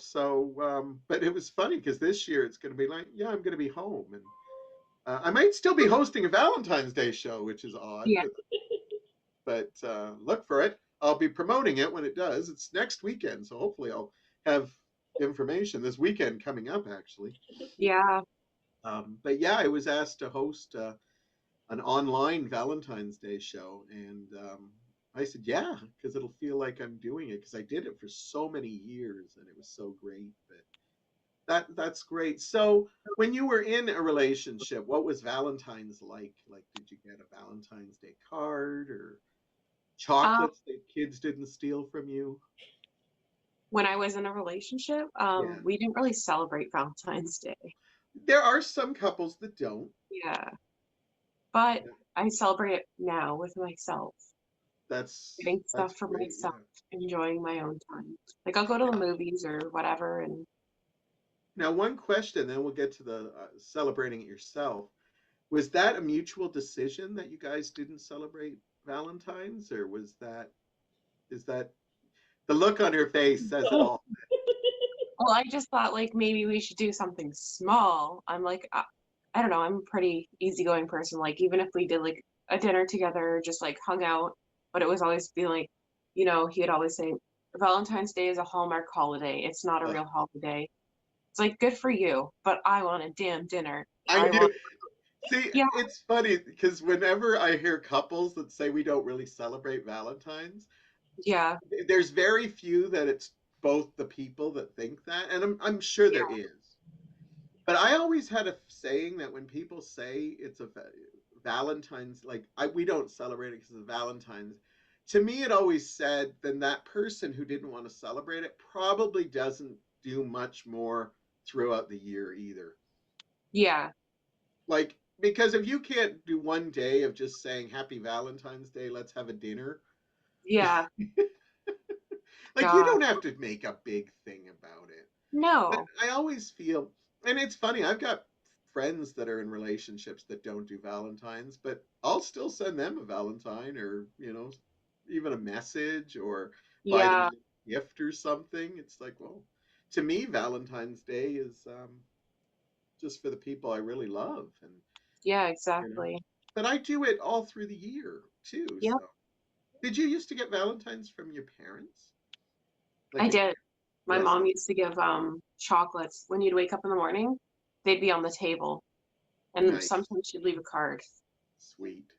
so but it was funny because this year it's going to be like, yeah, I'm going to be home, and I might still be hosting a Valentine's Day show, which is odd, Yeah. but look for it. I'll be promoting it when it does. It's next weekend, so hopefully I'll have information this weekend coming up, actually. Yeah. But yeah, I was asked to host an online Valentine's Day show, and I said yeah, because it'll feel like I'm doing it, because I did it for so many years and it was so great. But that's great. So when you were in a relationship, what was Valentine's like? Like, did you get a Valentine's Day card or Um, chocolates that kids didn't steal from you? when I was in a relationship, Yeah. we didn't really celebrate Valentine's Day. There are some couples that don't. Yeah. But I celebrate it now with myself, getting That's stuff for great. myself, Yeah. enjoying my own time. Like I'll go to the movies or whatever, and Now, one question, then we'll get to the celebrating it yourself. Was that a mutual decision that you guys didn't celebrate Valentine's, or is that the look on her face says it all? well, I just thought like maybe we should do something small. I'm like, I don't know, I'm a pretty easygoing person. Like even if we did like a dinner together, just like hung out, but it was always being like, he would always say, Valentine's Day is a Hallmark holiday. It's not a Uh, real holiday. It's like good for you, but I want a damn dinner. I I knew. want, See, yeah, it's funny because whenever I hear couples that say we don't really celebrate Valentine's, yeah, there's very few that it's both the people that think that, and I'm sure there yeah, is. But I always had a saying that when people say it's a Valentine's, like we don't celebrate it because of Valentine's. To me, it always said then that person who didn't want to celebrate it probably doesn't do much more throughout the year either. yeah, Like, because if you can't do one day of just saying Happy Valentine's Day, let's have a dinner, yeah. like you God, don't have to make a big thing about it. But no, I always feel, and it's funny, I've got friends that are in relationships that don't do Valentine's, but I'll still send them a Valentine, or, even a message, or buy them yeah, a gift or something. It's like, well, to me, Valentine's Day is just for the people I really love. And, yeah, you know, exactly. but I do it all through the year too. Yep, So, did you used to get Valentines from your parents? Like I a did. gift? My Yes. mom used to give chocolates when you'd wake up in the morning. They'd be on the table, and Nice. sometimes she'd leave a card. Sweet.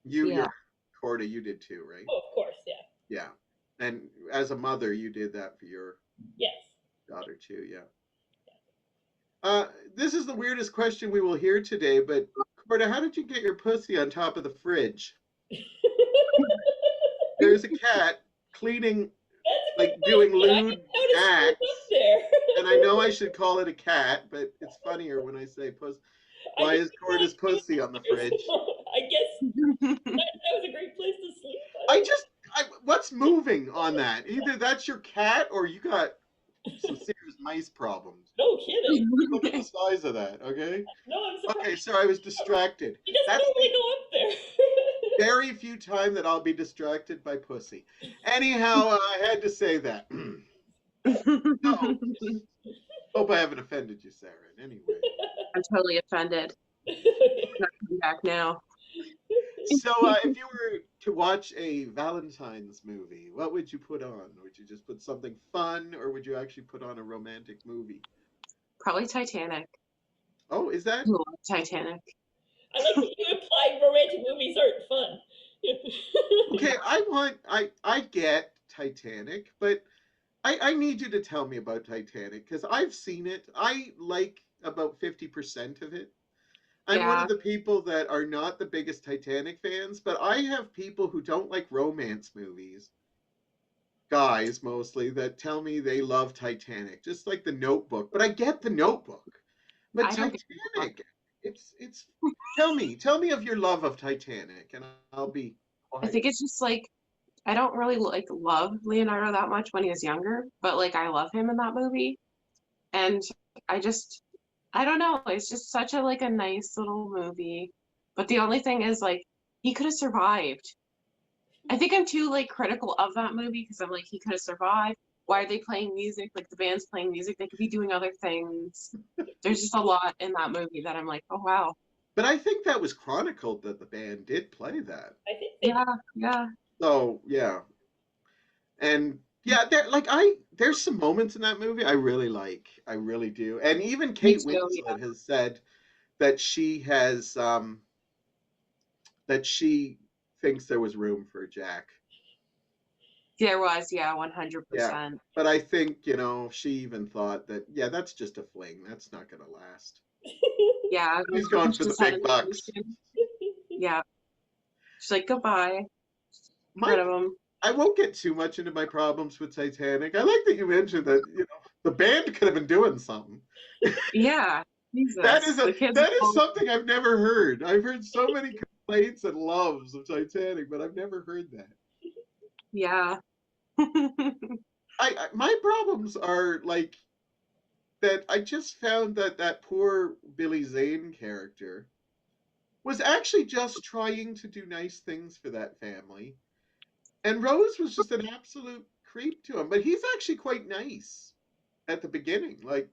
Yeah, Your Corda, you did too, right? Oh, of course, yeah. Yeah. And as a mother, you did that for your Yes. daughter too. Yeah. This is the weirdest question we will hear today, but Corda, how did you get your pussy on top of the fridge? There's a cat cleaning, That's a good like doing question. I lewd didn't notice it was up acts, there. and I know I should call it a cat, but it's funnier when I say puss. I Why didn't is realize Corda's it was pussy up on the there, so fridge? I guess that was a great place to sleep. I I don't know. just, what's moving on that? Either that's your cat or you got some serious mice problems. No Just kidding. look at the size of that, okay? No, I'm Okay, surprised. so I was distracted. He doesn't That's the normally go up there. very few time that I'll be distracted by pussy. Anyhow, I had to say that. So, hope I haven't offended you, Sarah, in any way. I'm totally offended. I'm not coming back now. So, if you were to watch a Valentine's movie, what would you put on? Would you just put something fun, or would you actually put on a romantic movie? Probably Titanic. Oh, is I that love Titanic. I like that you imply romantic movies aren't fun. okay? I get Titanic, but I need you to tell me about Titanic because I've seen it. I like about 50% of it. I'm one Yeah, of the people that are not the biggest Titanic fans, but I have people who don't like romance movies, guys mostly, that tell me they love Titanic, just like the Notebook. But I get the Notebook. But I don't get the book. Titanic, it's tell me of your love of Titanic, and I'll be I think quiet. it's just like I don't really like love Leonardo that much when he was younger, but like I love him in that movie. And I just I don't know, it's just such a like a nice little movie. But the only thing is like he could have survived. I think I'm too like critical of that movie because I'm like, he could have survived. Why are they playing music? Like the band's playing music. They could be doing other things. There's just a lot in that movie that I'm like, oh wow. But I think that was chronicled that the band did play that. I think they Yeah, yeah. So yeah, and yeah, there's some moments in that movie I really like. I really do. And even Me Kate too. Yeah. Winslet has said that she thinks there was room for Jack. There was, yeah, Yeah. 100%. But I think, she even thought that, yeah, that's just a fling. That's not going to last. Yeah, He's going for the just had big an bucks. emotion. Yeah. She's like, goodbye. My Rid of him. I won't get too much into my problems with Titanic. I like that you mentioned that, the band could have been doing something. Yeah. Jesus. The kids That is all, something I've never heard. I've heard so many complaints and loves of Titanic, but I've never heard that. yeah. My problems are like that. I just found that poor Billy Zane character was actually just trying to do nice things for that family, and Rose was just an absolute creep to him. But he's actually quite nice at the beginning. Like,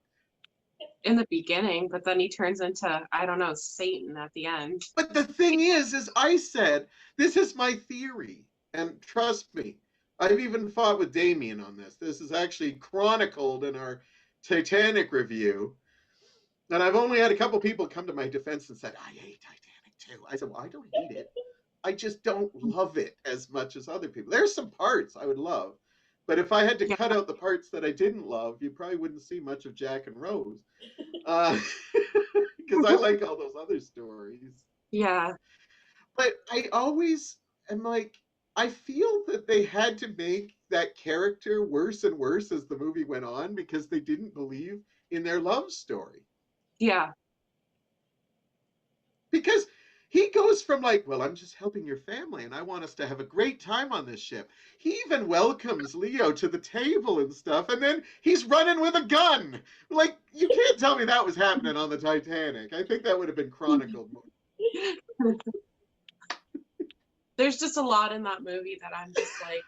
In the beginning, but then he turns into, I don't know, Satan at the end. but the thing is I said this is my theory, and trust me, I've even fought with Damien on this. This is actually chronicled in our Titanic review. And I've only had a couple people come to my defense and said, I hate Titanic too. I said, well, I don't hate it. I just don't love it as much as other people. There's some parts I would love. But if I had to Yeah. cut out the parts that I didn't love, you probably wouldn't see much of Jack and Rose. Because I like all those other stories. Yeah. But I always am like, I feel that they had to make that character worse and worse as the movie went on because they didn't believe in their love story. Yeah. Because he goes from like, well, I'm just helping your family and I want us to have a great time on this ship. He even welcomes Leo to the table and stuff, and then he's running with a gun. Like, you can't tell me that was happening on the Titanic. I think that would have been chronicled more. There's just a lot in that movie that I'm just like,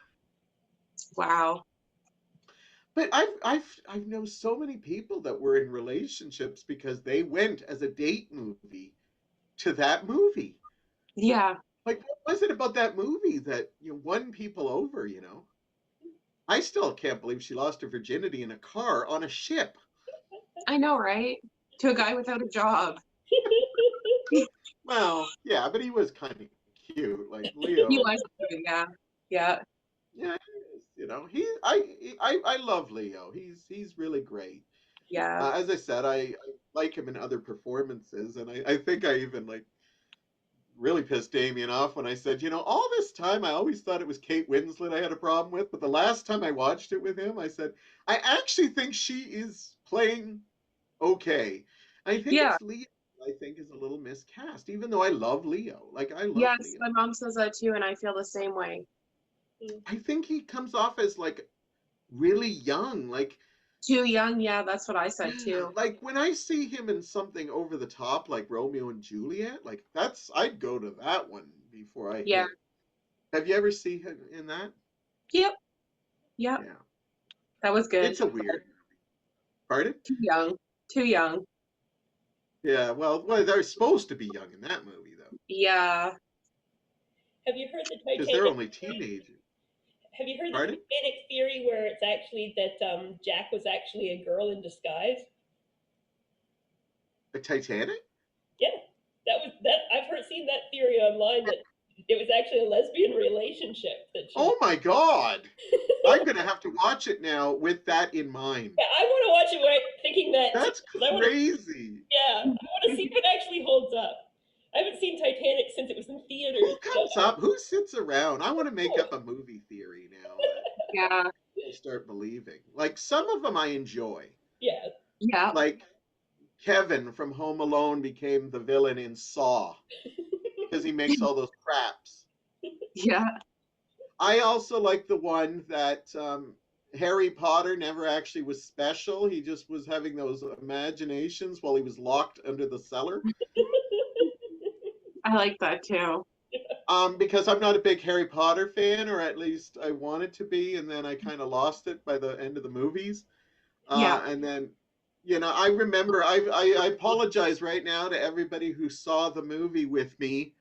wow. But I've known so many people that were in relationships because they went as a date movie to that movie. Yeah. Like, what was it about that movie that won people over? I still can't believe she lost her virginity in a car on a ship. I know, right? To a guy without a job. Well, yeah, but he was kind of cute, like He Leo. was, yeah. Yeah. Yeah, he is. I love Leo. He's really great. Yeah. As I said, I like him in other performances, and I think I even like really pissed Damien off when I said, all this time I always thought it was Kate Winslet I had a problem with, but the last time I watched it with him, I said, I actually think she is playing okay. I think Yeah. it's Leo, I think, is a little miscast, even though I love Leo. Like, I love Yes, Leo. my mom says that too, and I feel the same way. I think he comes off as like really young. Like, Too young, yeah, that's what I said yeah, too. like when I see him in something over the top like Romeo and Juliet, like I'd go to that one before I Yeah. hit. Have you ever seen him in that? Yep. Yep. Yeah. That was good. It's a weird. Pardon? Too young. Too young. Yeah, well, they're supposed to be young in that movie though, Yeah. Have you heard the because they're Titanic? only teenagers. Have you heard the Pardon? Titanic theory where it's actually that Jack was actually a girl in disguise? The Titanic? Yeah, that. I've seen that theory online that it was actually a lesbian relationship that she. Oh my God! I'm gonna have to watch it now with that in mind. Yeah, I want to watch it thinking that too, That's 'cause I want to. crazy. Yeah, I want to see if it actually holds up. I haven't seen Titanic since it was in Who theaters. comes up? Who sits around? I want to make up a movie theory now that Yeah. people start believing. Like, some of them I enjoy. Yeah. Yeah. Like, Kevin from Home Alone became the villain in Saw because he makes all those traps. Yeah. I also like the one that Harry Potter never actually was special. He just was having those imaginations while he was locked under the cellar. I like that too. Because I'm not a big Harry Potter fan, or at least I wanted to be, and then I kind of lost it by the end of the movies. Yeah. And then, I remember, I apologize right now to everybody who saw the movie with me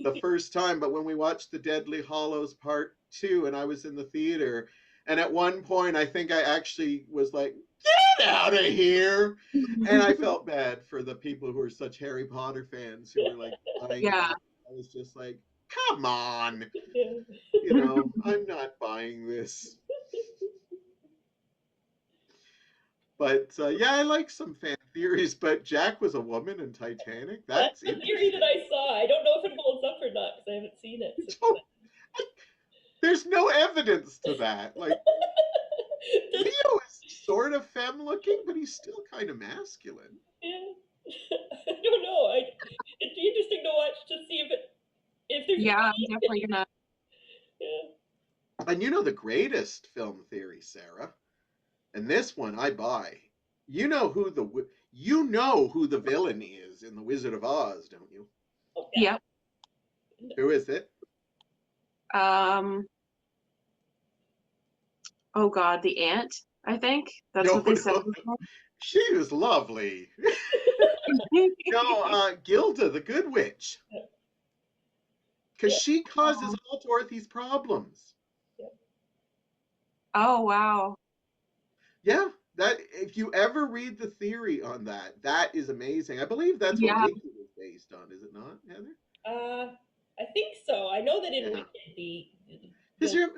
the first time, but when we watched the Deadly Hollows Part 2 and I was in the theater, and at one point I think I actually was like, get out of here. And I felt bad for the people who are such Harry Potter fans who were like buying Yeah. that. I was just like, come on, Yeah. I'm not buying this. But yeah, I like some fan theories, but Jack was a woman in Titanic. That's That's the theory that interesting. I saw. I don't know if it holds up or not because I haven't seen it since Oh, there's no evidence to that. Like, then. Leo is sort of femme looking, but he's still kind of masculine. Yeah. I don't know. It'd be interesting to watch to see if there's Yeah, I'm any. definitely gonna. Yeah. And the greatest film theory, Sarah, and this one I buy. You know who the villain is in The Wizard of Oz, don't you? Oh yeah. Yep. Who is it? Um. Oh God, the ant. I think that's No, what they said. no, she was lovely. No, Gilda, the Good Witch, because Yeah. she causes all Dorothy's problems. Yeah. Oh wow. Yeah, that if you ever read the theory on that, that is amazing. I believe that's what Yeah. Wicked is based on, is it not, Heather? I think so. I know that in Yeah. Wicked the Because Gil-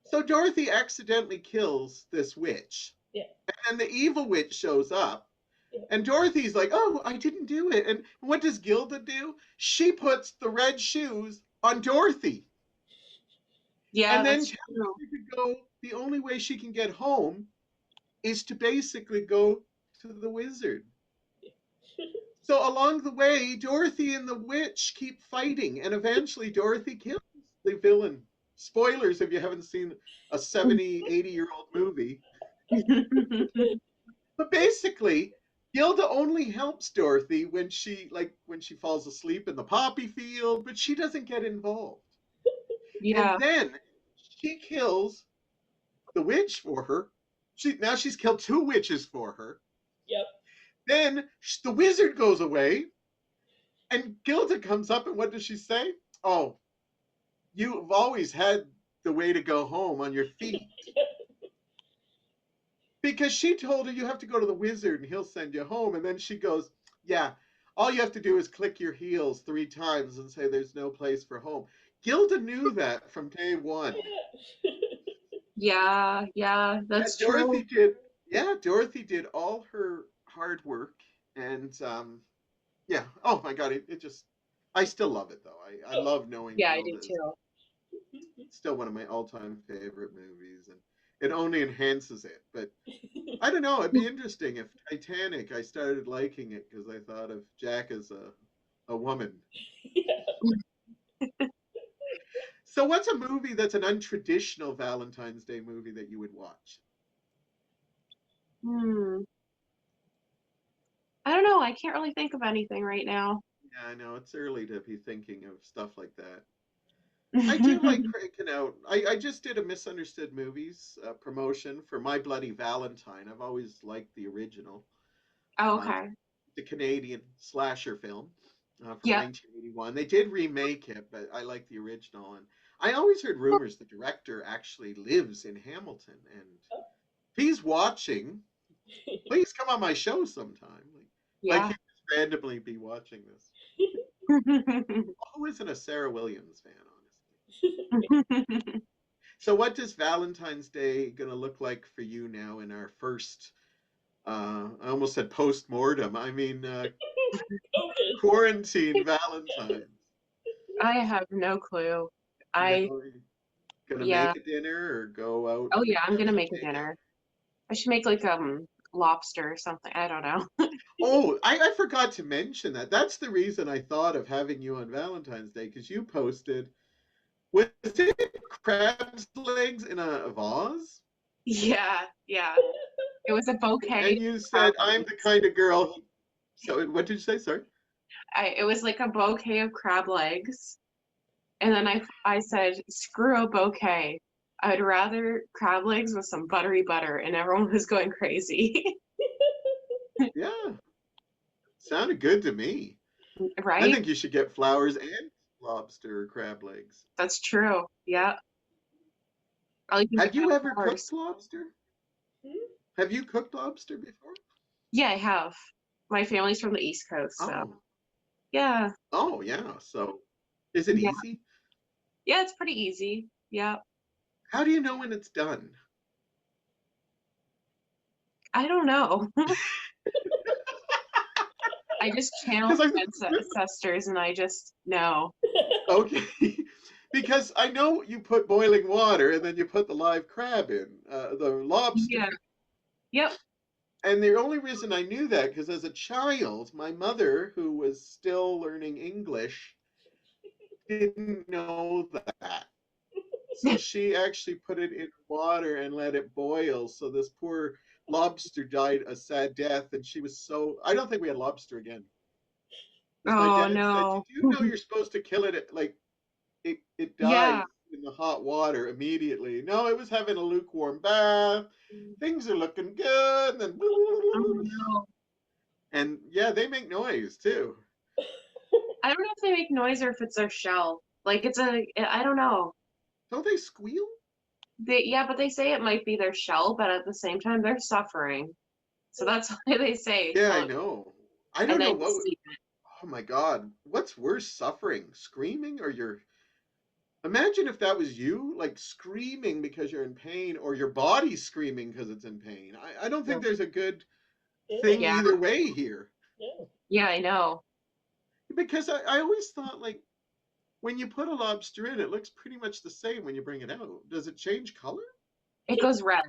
so Dorothy accidentally kills this witch, yeah. and the evil witch shows up, Yeah. and Dorothy's like, "Oh, I didn't do it." And what does Gilda do? She puts the red shoes on Dorothy, Yeah, and then that's tells true. her to go. The only way she can get home is to basically go to the wizard. So along the way, Dorothy and the witch keep fighting, and eventually Dorothy kills the villain. Spoilers if you haven't seen a 70, 80-year-old movie. But basically, Gilda only helps Dorothy when she falls asleep in the poppy field, but she doesn't get involved. And Yeah. then she kills the witch for her. She's killed two witches for her. Yep. Then the wizard goes away, and Gilda comes up, and what does she say? Oh, you've always had the way to go home on your feet. Because she told her you have to go to the wizard and he'll send you home. And then she goes, yeah, all you have to do is click your heels 3 times and say there's no place for home. Gilda knew that from day one. Yeah, yeah, And that's Dorothy true. did, yeah, Dorothy did all her hard work. And yeah, oh my God, it just, I still love it though. I love knowing Yeah, I do Gilda's too. still one of my all-time favorite movies, and it only enhances it. But I don't know. It'd be interesting if Titanic. I started liking it because I thought of Jack as a woman. Yeah. So, what's a movie that's an untraditional Valentine's Day movie that you would watch? Hmm. I don't know. I can't really think of anything right now. Yeah, I know it's early to be thinking of stuff like that. I do like cranking out. I just did a Misunderstood Movies promotion for My Bloody Valentine. I've always liked the original. Oh, Uh, okay. the Canadian slasher film from Yeah. 1981. They did remake it, but I like the original. And I always heard rumors the director actually lives in Hamilton. And if he's watching, please come on my show sometime. Like Yeah. he just randomly be watching this. Who isn't a Sarah Williams fan, honestly? So, what does Valentine's Day gonna look like for you now in our first? I almost said post mortem. I mean, COVID. quarantine Valentine's. I have no clue. No, I, are you gonna yeah. make a dinner or go out Oh and yeah, I'm have gonna some make a takeout? dinner. I should make like lobster or something. I don't know. Oh, I forgot to mention that. That's the reason I thought of having you on Valentine's Day because you posted, was it crab's legs in a vase? Yeah, yeah. It was a bouquet And of you crab said, I'm the legs. kind of girl. So, what did you say? Sorry. It was like a bouquet of crab legs, And then I said, screw a bouquet. I'd rather crab legs with some buttery butter, and everyone was going crazy. Yeah, sounded good to me. I Right? think you should get flowers and lobster or crab legs. That's true. Yeah. I'll even Have pick you out ever flowers. cooked lobster? Hmm? Have you cooked lobster before? Yeah, I have. My family's from the East Coast, so Oh, yeah. oh yeah. So, is it Yeah. easy? Yeah, it's pretty easy. Yeah. How do you know when it's done? I don't know. I just channel Because I ancestors and I just know. okay, because I know you put boiling water and then you put the live crab in, the lobster. Yeah. Yep. And the only reason I knew that because as a child, my mother, who was still learning English, didn't know that. So she actually put it in water and let it boil. So this poor lobster died a sad death, and she was so. I don't think we had lobster again because my Oh dad said, no. "Did you know you're supposed to kill it at, like it dies Yeah. in the hot water immediately?" No, it was having a lukewarm bath. Things are looking good, and then Oh no. and yeah, they make noise too. I don't know if they make noise or if it's their shell. Like it's a, I don't know. Don't they squeal? Yeah, but they say it might be their shell, but at the same time they're suffering. So that's why they say Yeah, kill I it know. I and don't know then what. just eat it. Oh my God, what's worse, suffering, screaming, or you're. Imagine if that was you, like screaming because you're in pain, or your body screaming because it's in pain. I don't think there's a good Yeah, thing Yeah, either way here. yeah. yeah, I know. Because I always thought, like, when you put a lobster in, it looks pretty much the same when you bring it out. Does it change color? It goes red.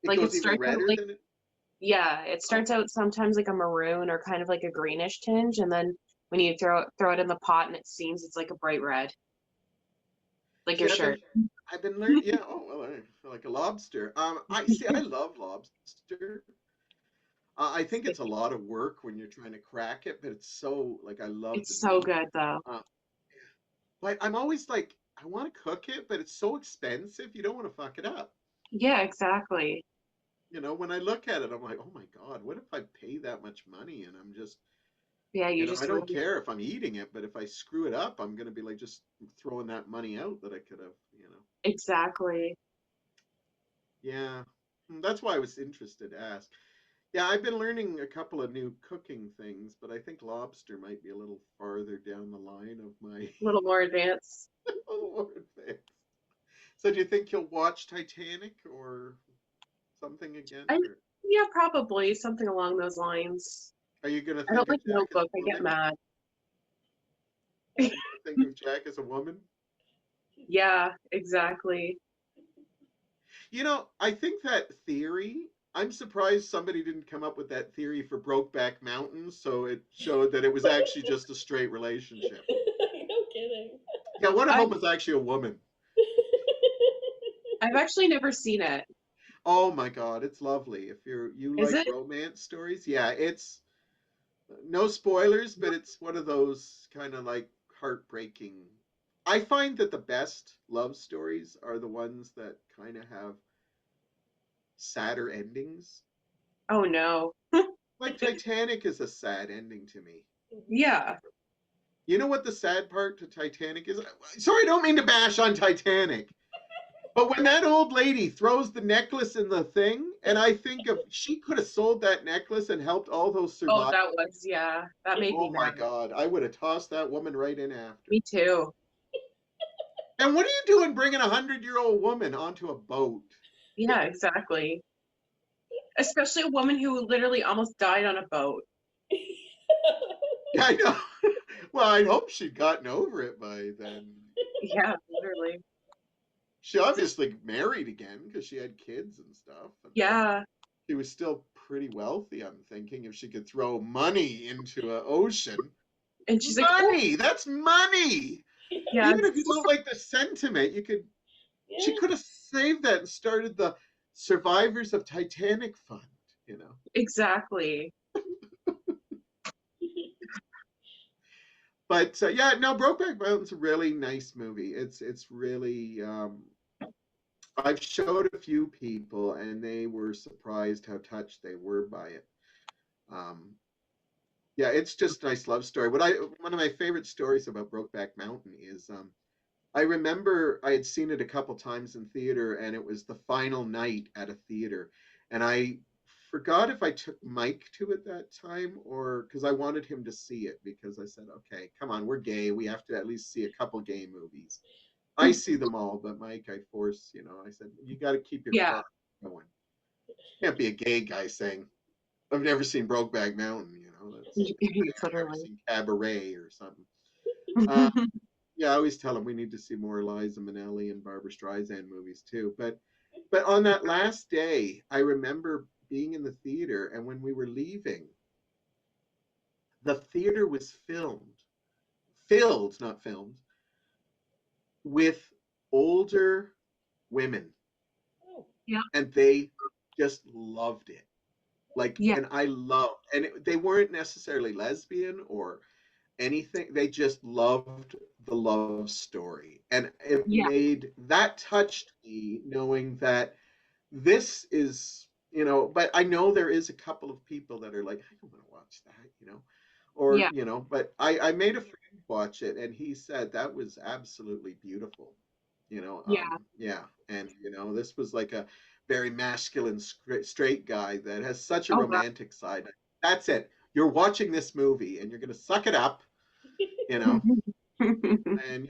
It Like it goes even starts out redder like, than it. yeah, it Oh, starts out sometimes like a maroon or kind of like a greenish tinge, and then when you throw it in the pot and it steams, it's like a bright red, like your see, shirt. I've been learning. Yeah. Oh well, like a lobster. I see. I love lobster. I think it's a lot of work when you're trying to crack it, but it's so like I love the It's so meat. good though. Uh, but I'm always like, I want to cook it, but it's so expensive. You don't want to fuck it up. Yeah, exactly. When I look at it, I'm like, oh my God, what if I pay that much money and I'm just, Yeah, you I just don't ruin it. care if I'm eating it, but if I screw it up, I'm going to be like just throwing that money out that I could have. Exactly. Yeah. That's why I was interested to ask. Yeah, I've been learning a couple of new cooking things, but I think lobster might be a little farther down the line of my A little more advanced. award things. So do you think you'll watch Titanic or something again? I Or Yeah, probably something along those lines. are you going to I think don't of like Jack as Notebook. a I get woman? mad. Are you going to think of Jack as a woman? Yeah, exactly. I think that theory, I'm surprised somebody didn't come up with that theory for Brokeback Mountain, so it showed that it was actually just a straight relationship. No kidding. Yeah, one of I them was actually a woman. I've actually never seen it. Oh my God, it's lovely. If you Is like it? romance stories, yeah, it's no spoilers, but it's one of those kind of like heartbreaking. I find that the best love stories are the ones that kind of have sadder endings. Oh no. Like Titanic is a sad ending to me. Yeah. You know what the sad part to Titanic is? Sorry, I don't mean to bash on Titanic. But when that old lady throws the necklace in the thing, and I think of she could have sold that necklace and helped all those Oh, survivors. that was, yeah. That made me Oh my mad. God, I would have tossed that woman right in after. Me too. And what are you doing bringing 100-year-old woman onto a boat? Yeah, exactly. Especially a woman who literally almost died on a boat. Yeah, I know. Well, I hope she'd gotten over it by then. Yeah, literally. She obviously married again because she had kids and stuff. And Yeah. she was still pretty wealthy, I'm thinking, if she could throw money into an ocean. And she's like, oh, Money! That's money! yeah, Even if you don't like the sentiment, she Yeah. could have saved that and started the Survivors of Titanic Fund. exactly. But yeah, no, Brokeback Mountain's a really nice movie. It's really I've showed a few people and they were surprised how touched they were by it. Um, yeah, it's just a nice love story. One of my favorite stories about Brokeback Mountain is I remember I had seen it a couple times in theater, and it was the final night at a theater, and I forgot if I took Mike to it that time or because I wanted him to see it because I said, okay, come on, we're gay, we have to at least see a couple gay movies. I see them all, but Mike, I said, you got to keep your Yeah, fun going. Can't be a gay guy saying, I've never seen Brokeback Mountain, that's I've never literally. seen Cabaret or something. Uh, yeah, I always tell them we need to see more Liza Minnelli and Barbara Streisand movies too. But on that last day, I remember being in the theater, and when we were leaving, the theater was filled, not filmed, with older women, Oh, Yeah, and they just loved it. Like, yeah, and I loved, and they weren't necessarily lesbian or anything. They just loved the love story. And it yeah. made that touched me knowing that this is, but I know there is a couple of people that are like, I don't want to watch that. Or, Yeah, but I made a friend watch it and he said that was absolutely beautiful. yeah. Yeah. And, this was like a very masculine straight guy that has such a Oh wow. romantic side. That's it. You're watching this movie and you're going to suck it up, you know, and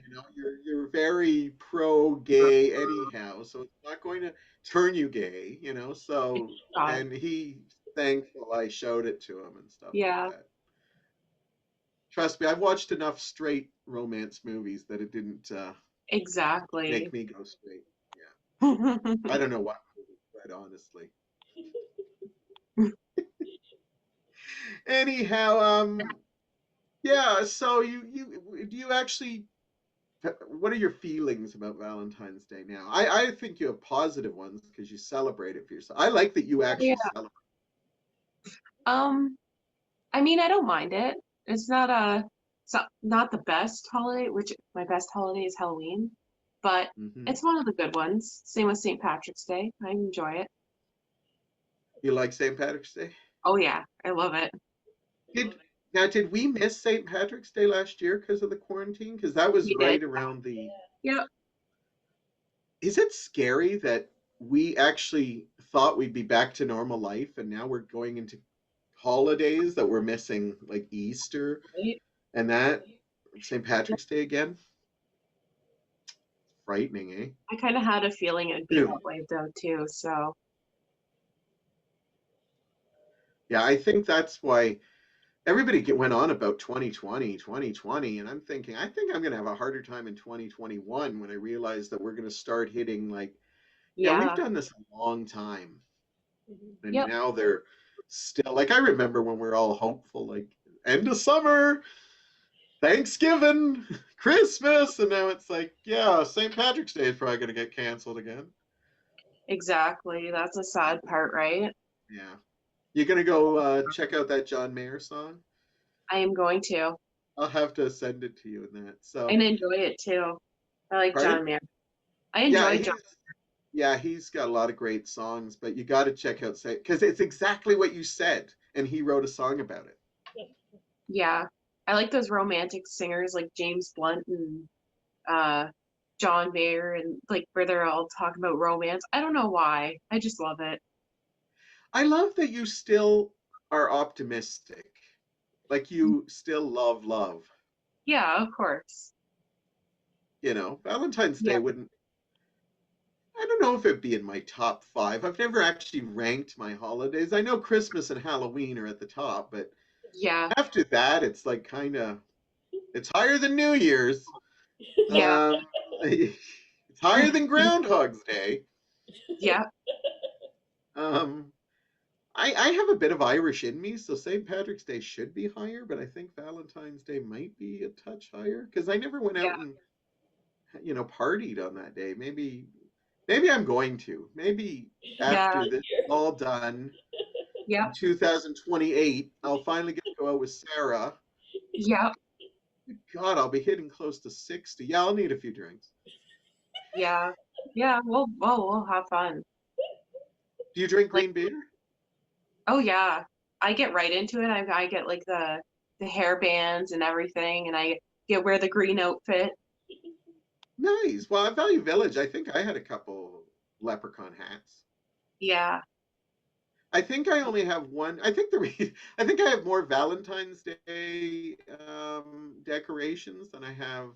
you're very pro gay anyhow, so it's not going to turn you gay, so God. and he thankful I showed it to him and stuff like Yeah, that. Trust me, I've watched enough straight romance movies that it didn't exactly. make me go straight. Yeah, I don't know what movie, quite honestly. Anyhow, yeah, so you do you actually what are your feelings about Valentine's Day now? I think you have positive ones because you celebrate it for yourself. I like that you Yeah. actually celebrate. Um, I mean, I don't mind it. It's not the best holiday, which my best holiday is Halloween, but Hmm. it's one of the good ones. Same with St. Patrick's Day. I enjoy it. You like St. Patrick's Day? Oh yeah, I love it. Did did we miss St. Patrick's Day last year because of the quarantine? Because that was We did. right around the. Yep. Is it scary that we actually thought we'd be back to normal life, and now we're going into holidays that we're missing, like Easter Right? and that St. Patrick's Day again? Frightening, eh? I kind of had a feeling it'd be that way though too. So Yeah, I think that's why everybody went on about 2020, and I'm thinking, I think I'm going to have a harder time in 2021 when I realize that we're going to start hitting like, yeah, we've yeah. done this a long time. mhm. And Yep. now they're still like, I remember when we are all hopeful, like, end of summer, Thanksgiving, Christmas. And now it's like, yeah, St. Patrick's Day is probably going to get canceled again. Exactly. That's a sad part, right? Yeah. You going to go check out that John Mayer song? I am going to I'll have to send it to you in that. So, and enjoy it too. I like pardon? John Mayer. I Yeah, enjoy John. he's got a lot of great songs, but you got to check out Say because it's exactly what you said, and he wrote a song about it. Yeah. I like those romantic singers like James Blunt and uh John Mayer and like where they're all talking about romance. I don't know why. I just love it. I love that you still are optimistic, like you still love love. Yeah, of course. Valentine's Yeah. Day wouldn't. I don't know if it'd be in my top five. I've never actually ranked my holidays. I know Christmas and Halloween are at the top, but Yeah. after that, it's like kind of it's higher than New Year's. Yeah. Um, it's higher than Groundhog's Day. Yeah. Um, I have a bit of Irish in me, so St. Patrick's Day should be higher, but I think Valentine's Day might be a touch higher because I never went Yeah. out and partied on that day. Maybe I'm going to. Maybe Yeah. after this is all done Yeah. in 2028, I'll finally get to go out with Sarah. Yeah. God, I'll be hitting close to 60. Yeah, I'll need a few drinks. Yeah. Yeah, we'll have fun. Do you drink Like, green beer? oh yeah. I get right into it. I get like the hair bands and everything, and I get wear the green outfit. Nice. Well, at Value Village, I think I had a couple leprechaun hats. Yeah. I think I only have one. I think I think I have more Valentine's Day decorations than I have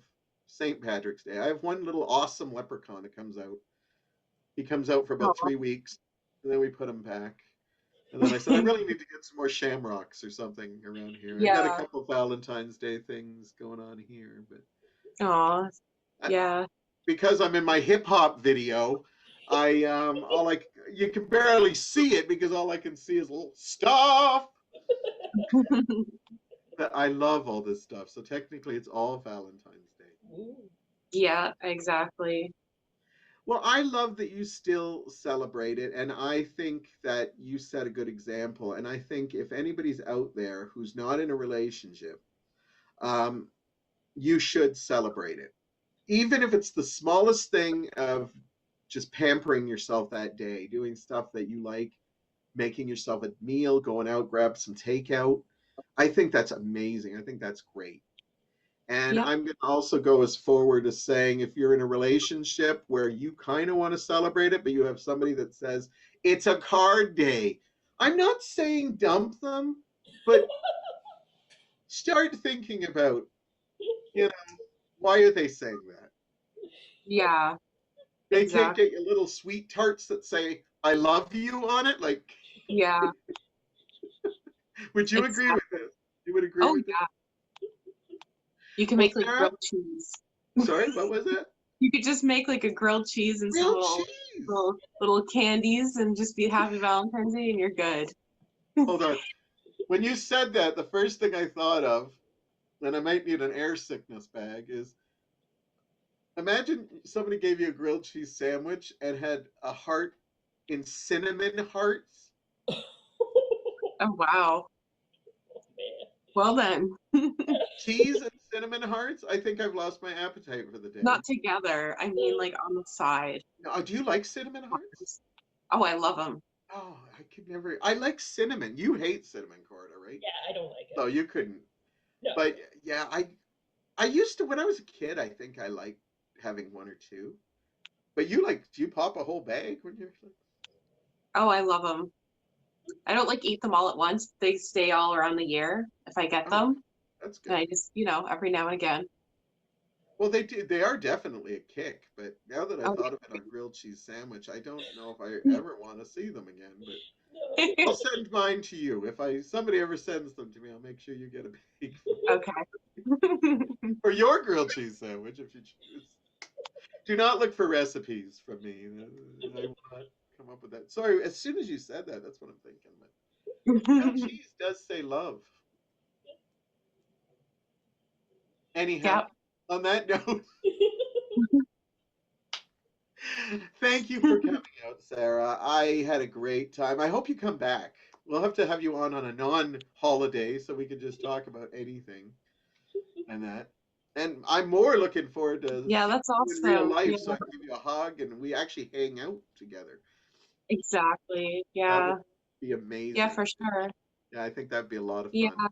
St. Patrick's Day. I have one little awesome leprechaun that comes out. He comes out for about Oh. 3 weeks, and then we put him back. And then I said, I really need to get some more shamrocks or something around here. I got a Yeah. couple Valentine's Day things going on here, but Oh, I, yeah. because I'm in my hip hop video, I all like you can barely see it because all I can see is little stuff. But I love all this stuff, so technically it's all Valentine's Day. Ooh. Yeah, exactly. Well, I love that you still celebrate it, and I think that you set a good example. And I think if anybody's out there who's not in a relationship, um, you should celebrate it, even if it's the smallest thing of just pampering yourself that day, doing stuff that you like, making yourself a meal, going out, grab some takeout. I think that's amazing. I think that's great. And Yep. I'm going to also go as forward as saying if you're in a relationship where you kind of want to celebrate it, but you have somebody that says it's a card day, I'm not saying dump them, but start thinking about, you know, why are they saying that? Yeah, They can't exactly. get you little sweet tarts that say "I love you" on it. Like, Yeah, would you agree exactly. with this? You would agree Oh with this? yeah. You can Well, make like Sarah, grilled cheese. sorry, what was it? You could just make like a grilled cheese and some Real cheese. little candies and just be happy Valentine's Day and you're good. Hold on. When you said that, the first thing I thought of, and I might need an air sickness bag, is imagine somebody gave you a grilled cheese sandwich and had a heart in cinnamon hearts. Oh wow. Man. Well then. Cheese and cinnamon hearts? I think I've lost my appetite for the day. Not together. I mean like on the side. Now, do you like cinnamon hearts? Oh, I love them. Oh, I could never. I like cinnamon. You hate cinnamon, Corda, right? Yeah, I don't like No, it. you couldn't. No. But yeah, I used to when I was a kid. I think I liked having one or two. But you like? Do you pop a whole bag when you're? Oh, I love them. I don't like eat them all at once. They stay all around the year if I get Oh, them. that's And good. I just, every now and again. Well, they do. They are definitely a kick. But now that I Oh, thought of it on grilled cheese sandwich, I don't know if I ever want to see them again. But No. I'll send mine to you. If somebody ever sends them to me, I'll make sure you get a bag okay. for your grilled cheese sandwich if you choose. Do not look for recipes from me. I will not come up with that. Sorry, as soon as you said that, that's what I'm thinking. But grilled cheese does say love. Anyhow, Yep. on that note, thank you for coming out, Sarah. I had a great time. I hope you come back. We'll have to have you on a non-holiday so we can just talk about anything and that. And I'm more looking forward to Yeah, seeing that's you in real awesome. life Yeah, so I can give you a hug and we actually hang out together. exactly. That would Yeah. be Yeah, amazing. for sure. Yeah, I think that'd be a lot of Yeah. fun.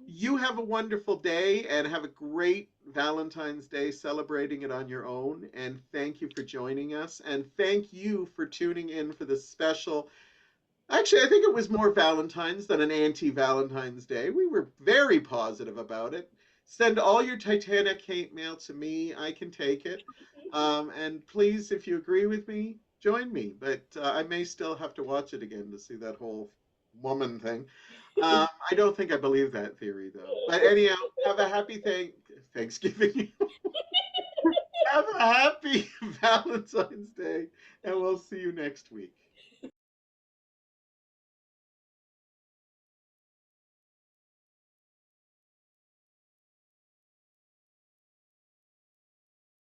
You have a wonderful day and have a great Valentine's Day celebrating it on your own. And thank you for joining us. And thank you for tuning in for this special. Actually, I think it was more Valentine's than an anti Valentine's Day. We were very positive about it. Send all your Titanic hate mail to me. I can take it. And please, if you agree with me, join me. But I may still have to watch it again to see that whole woman thing. I don't think I believe that theory, though. But anyhow, have a happy Thanksgiving. Have a happy Valentine's Day, and we'll see you next week.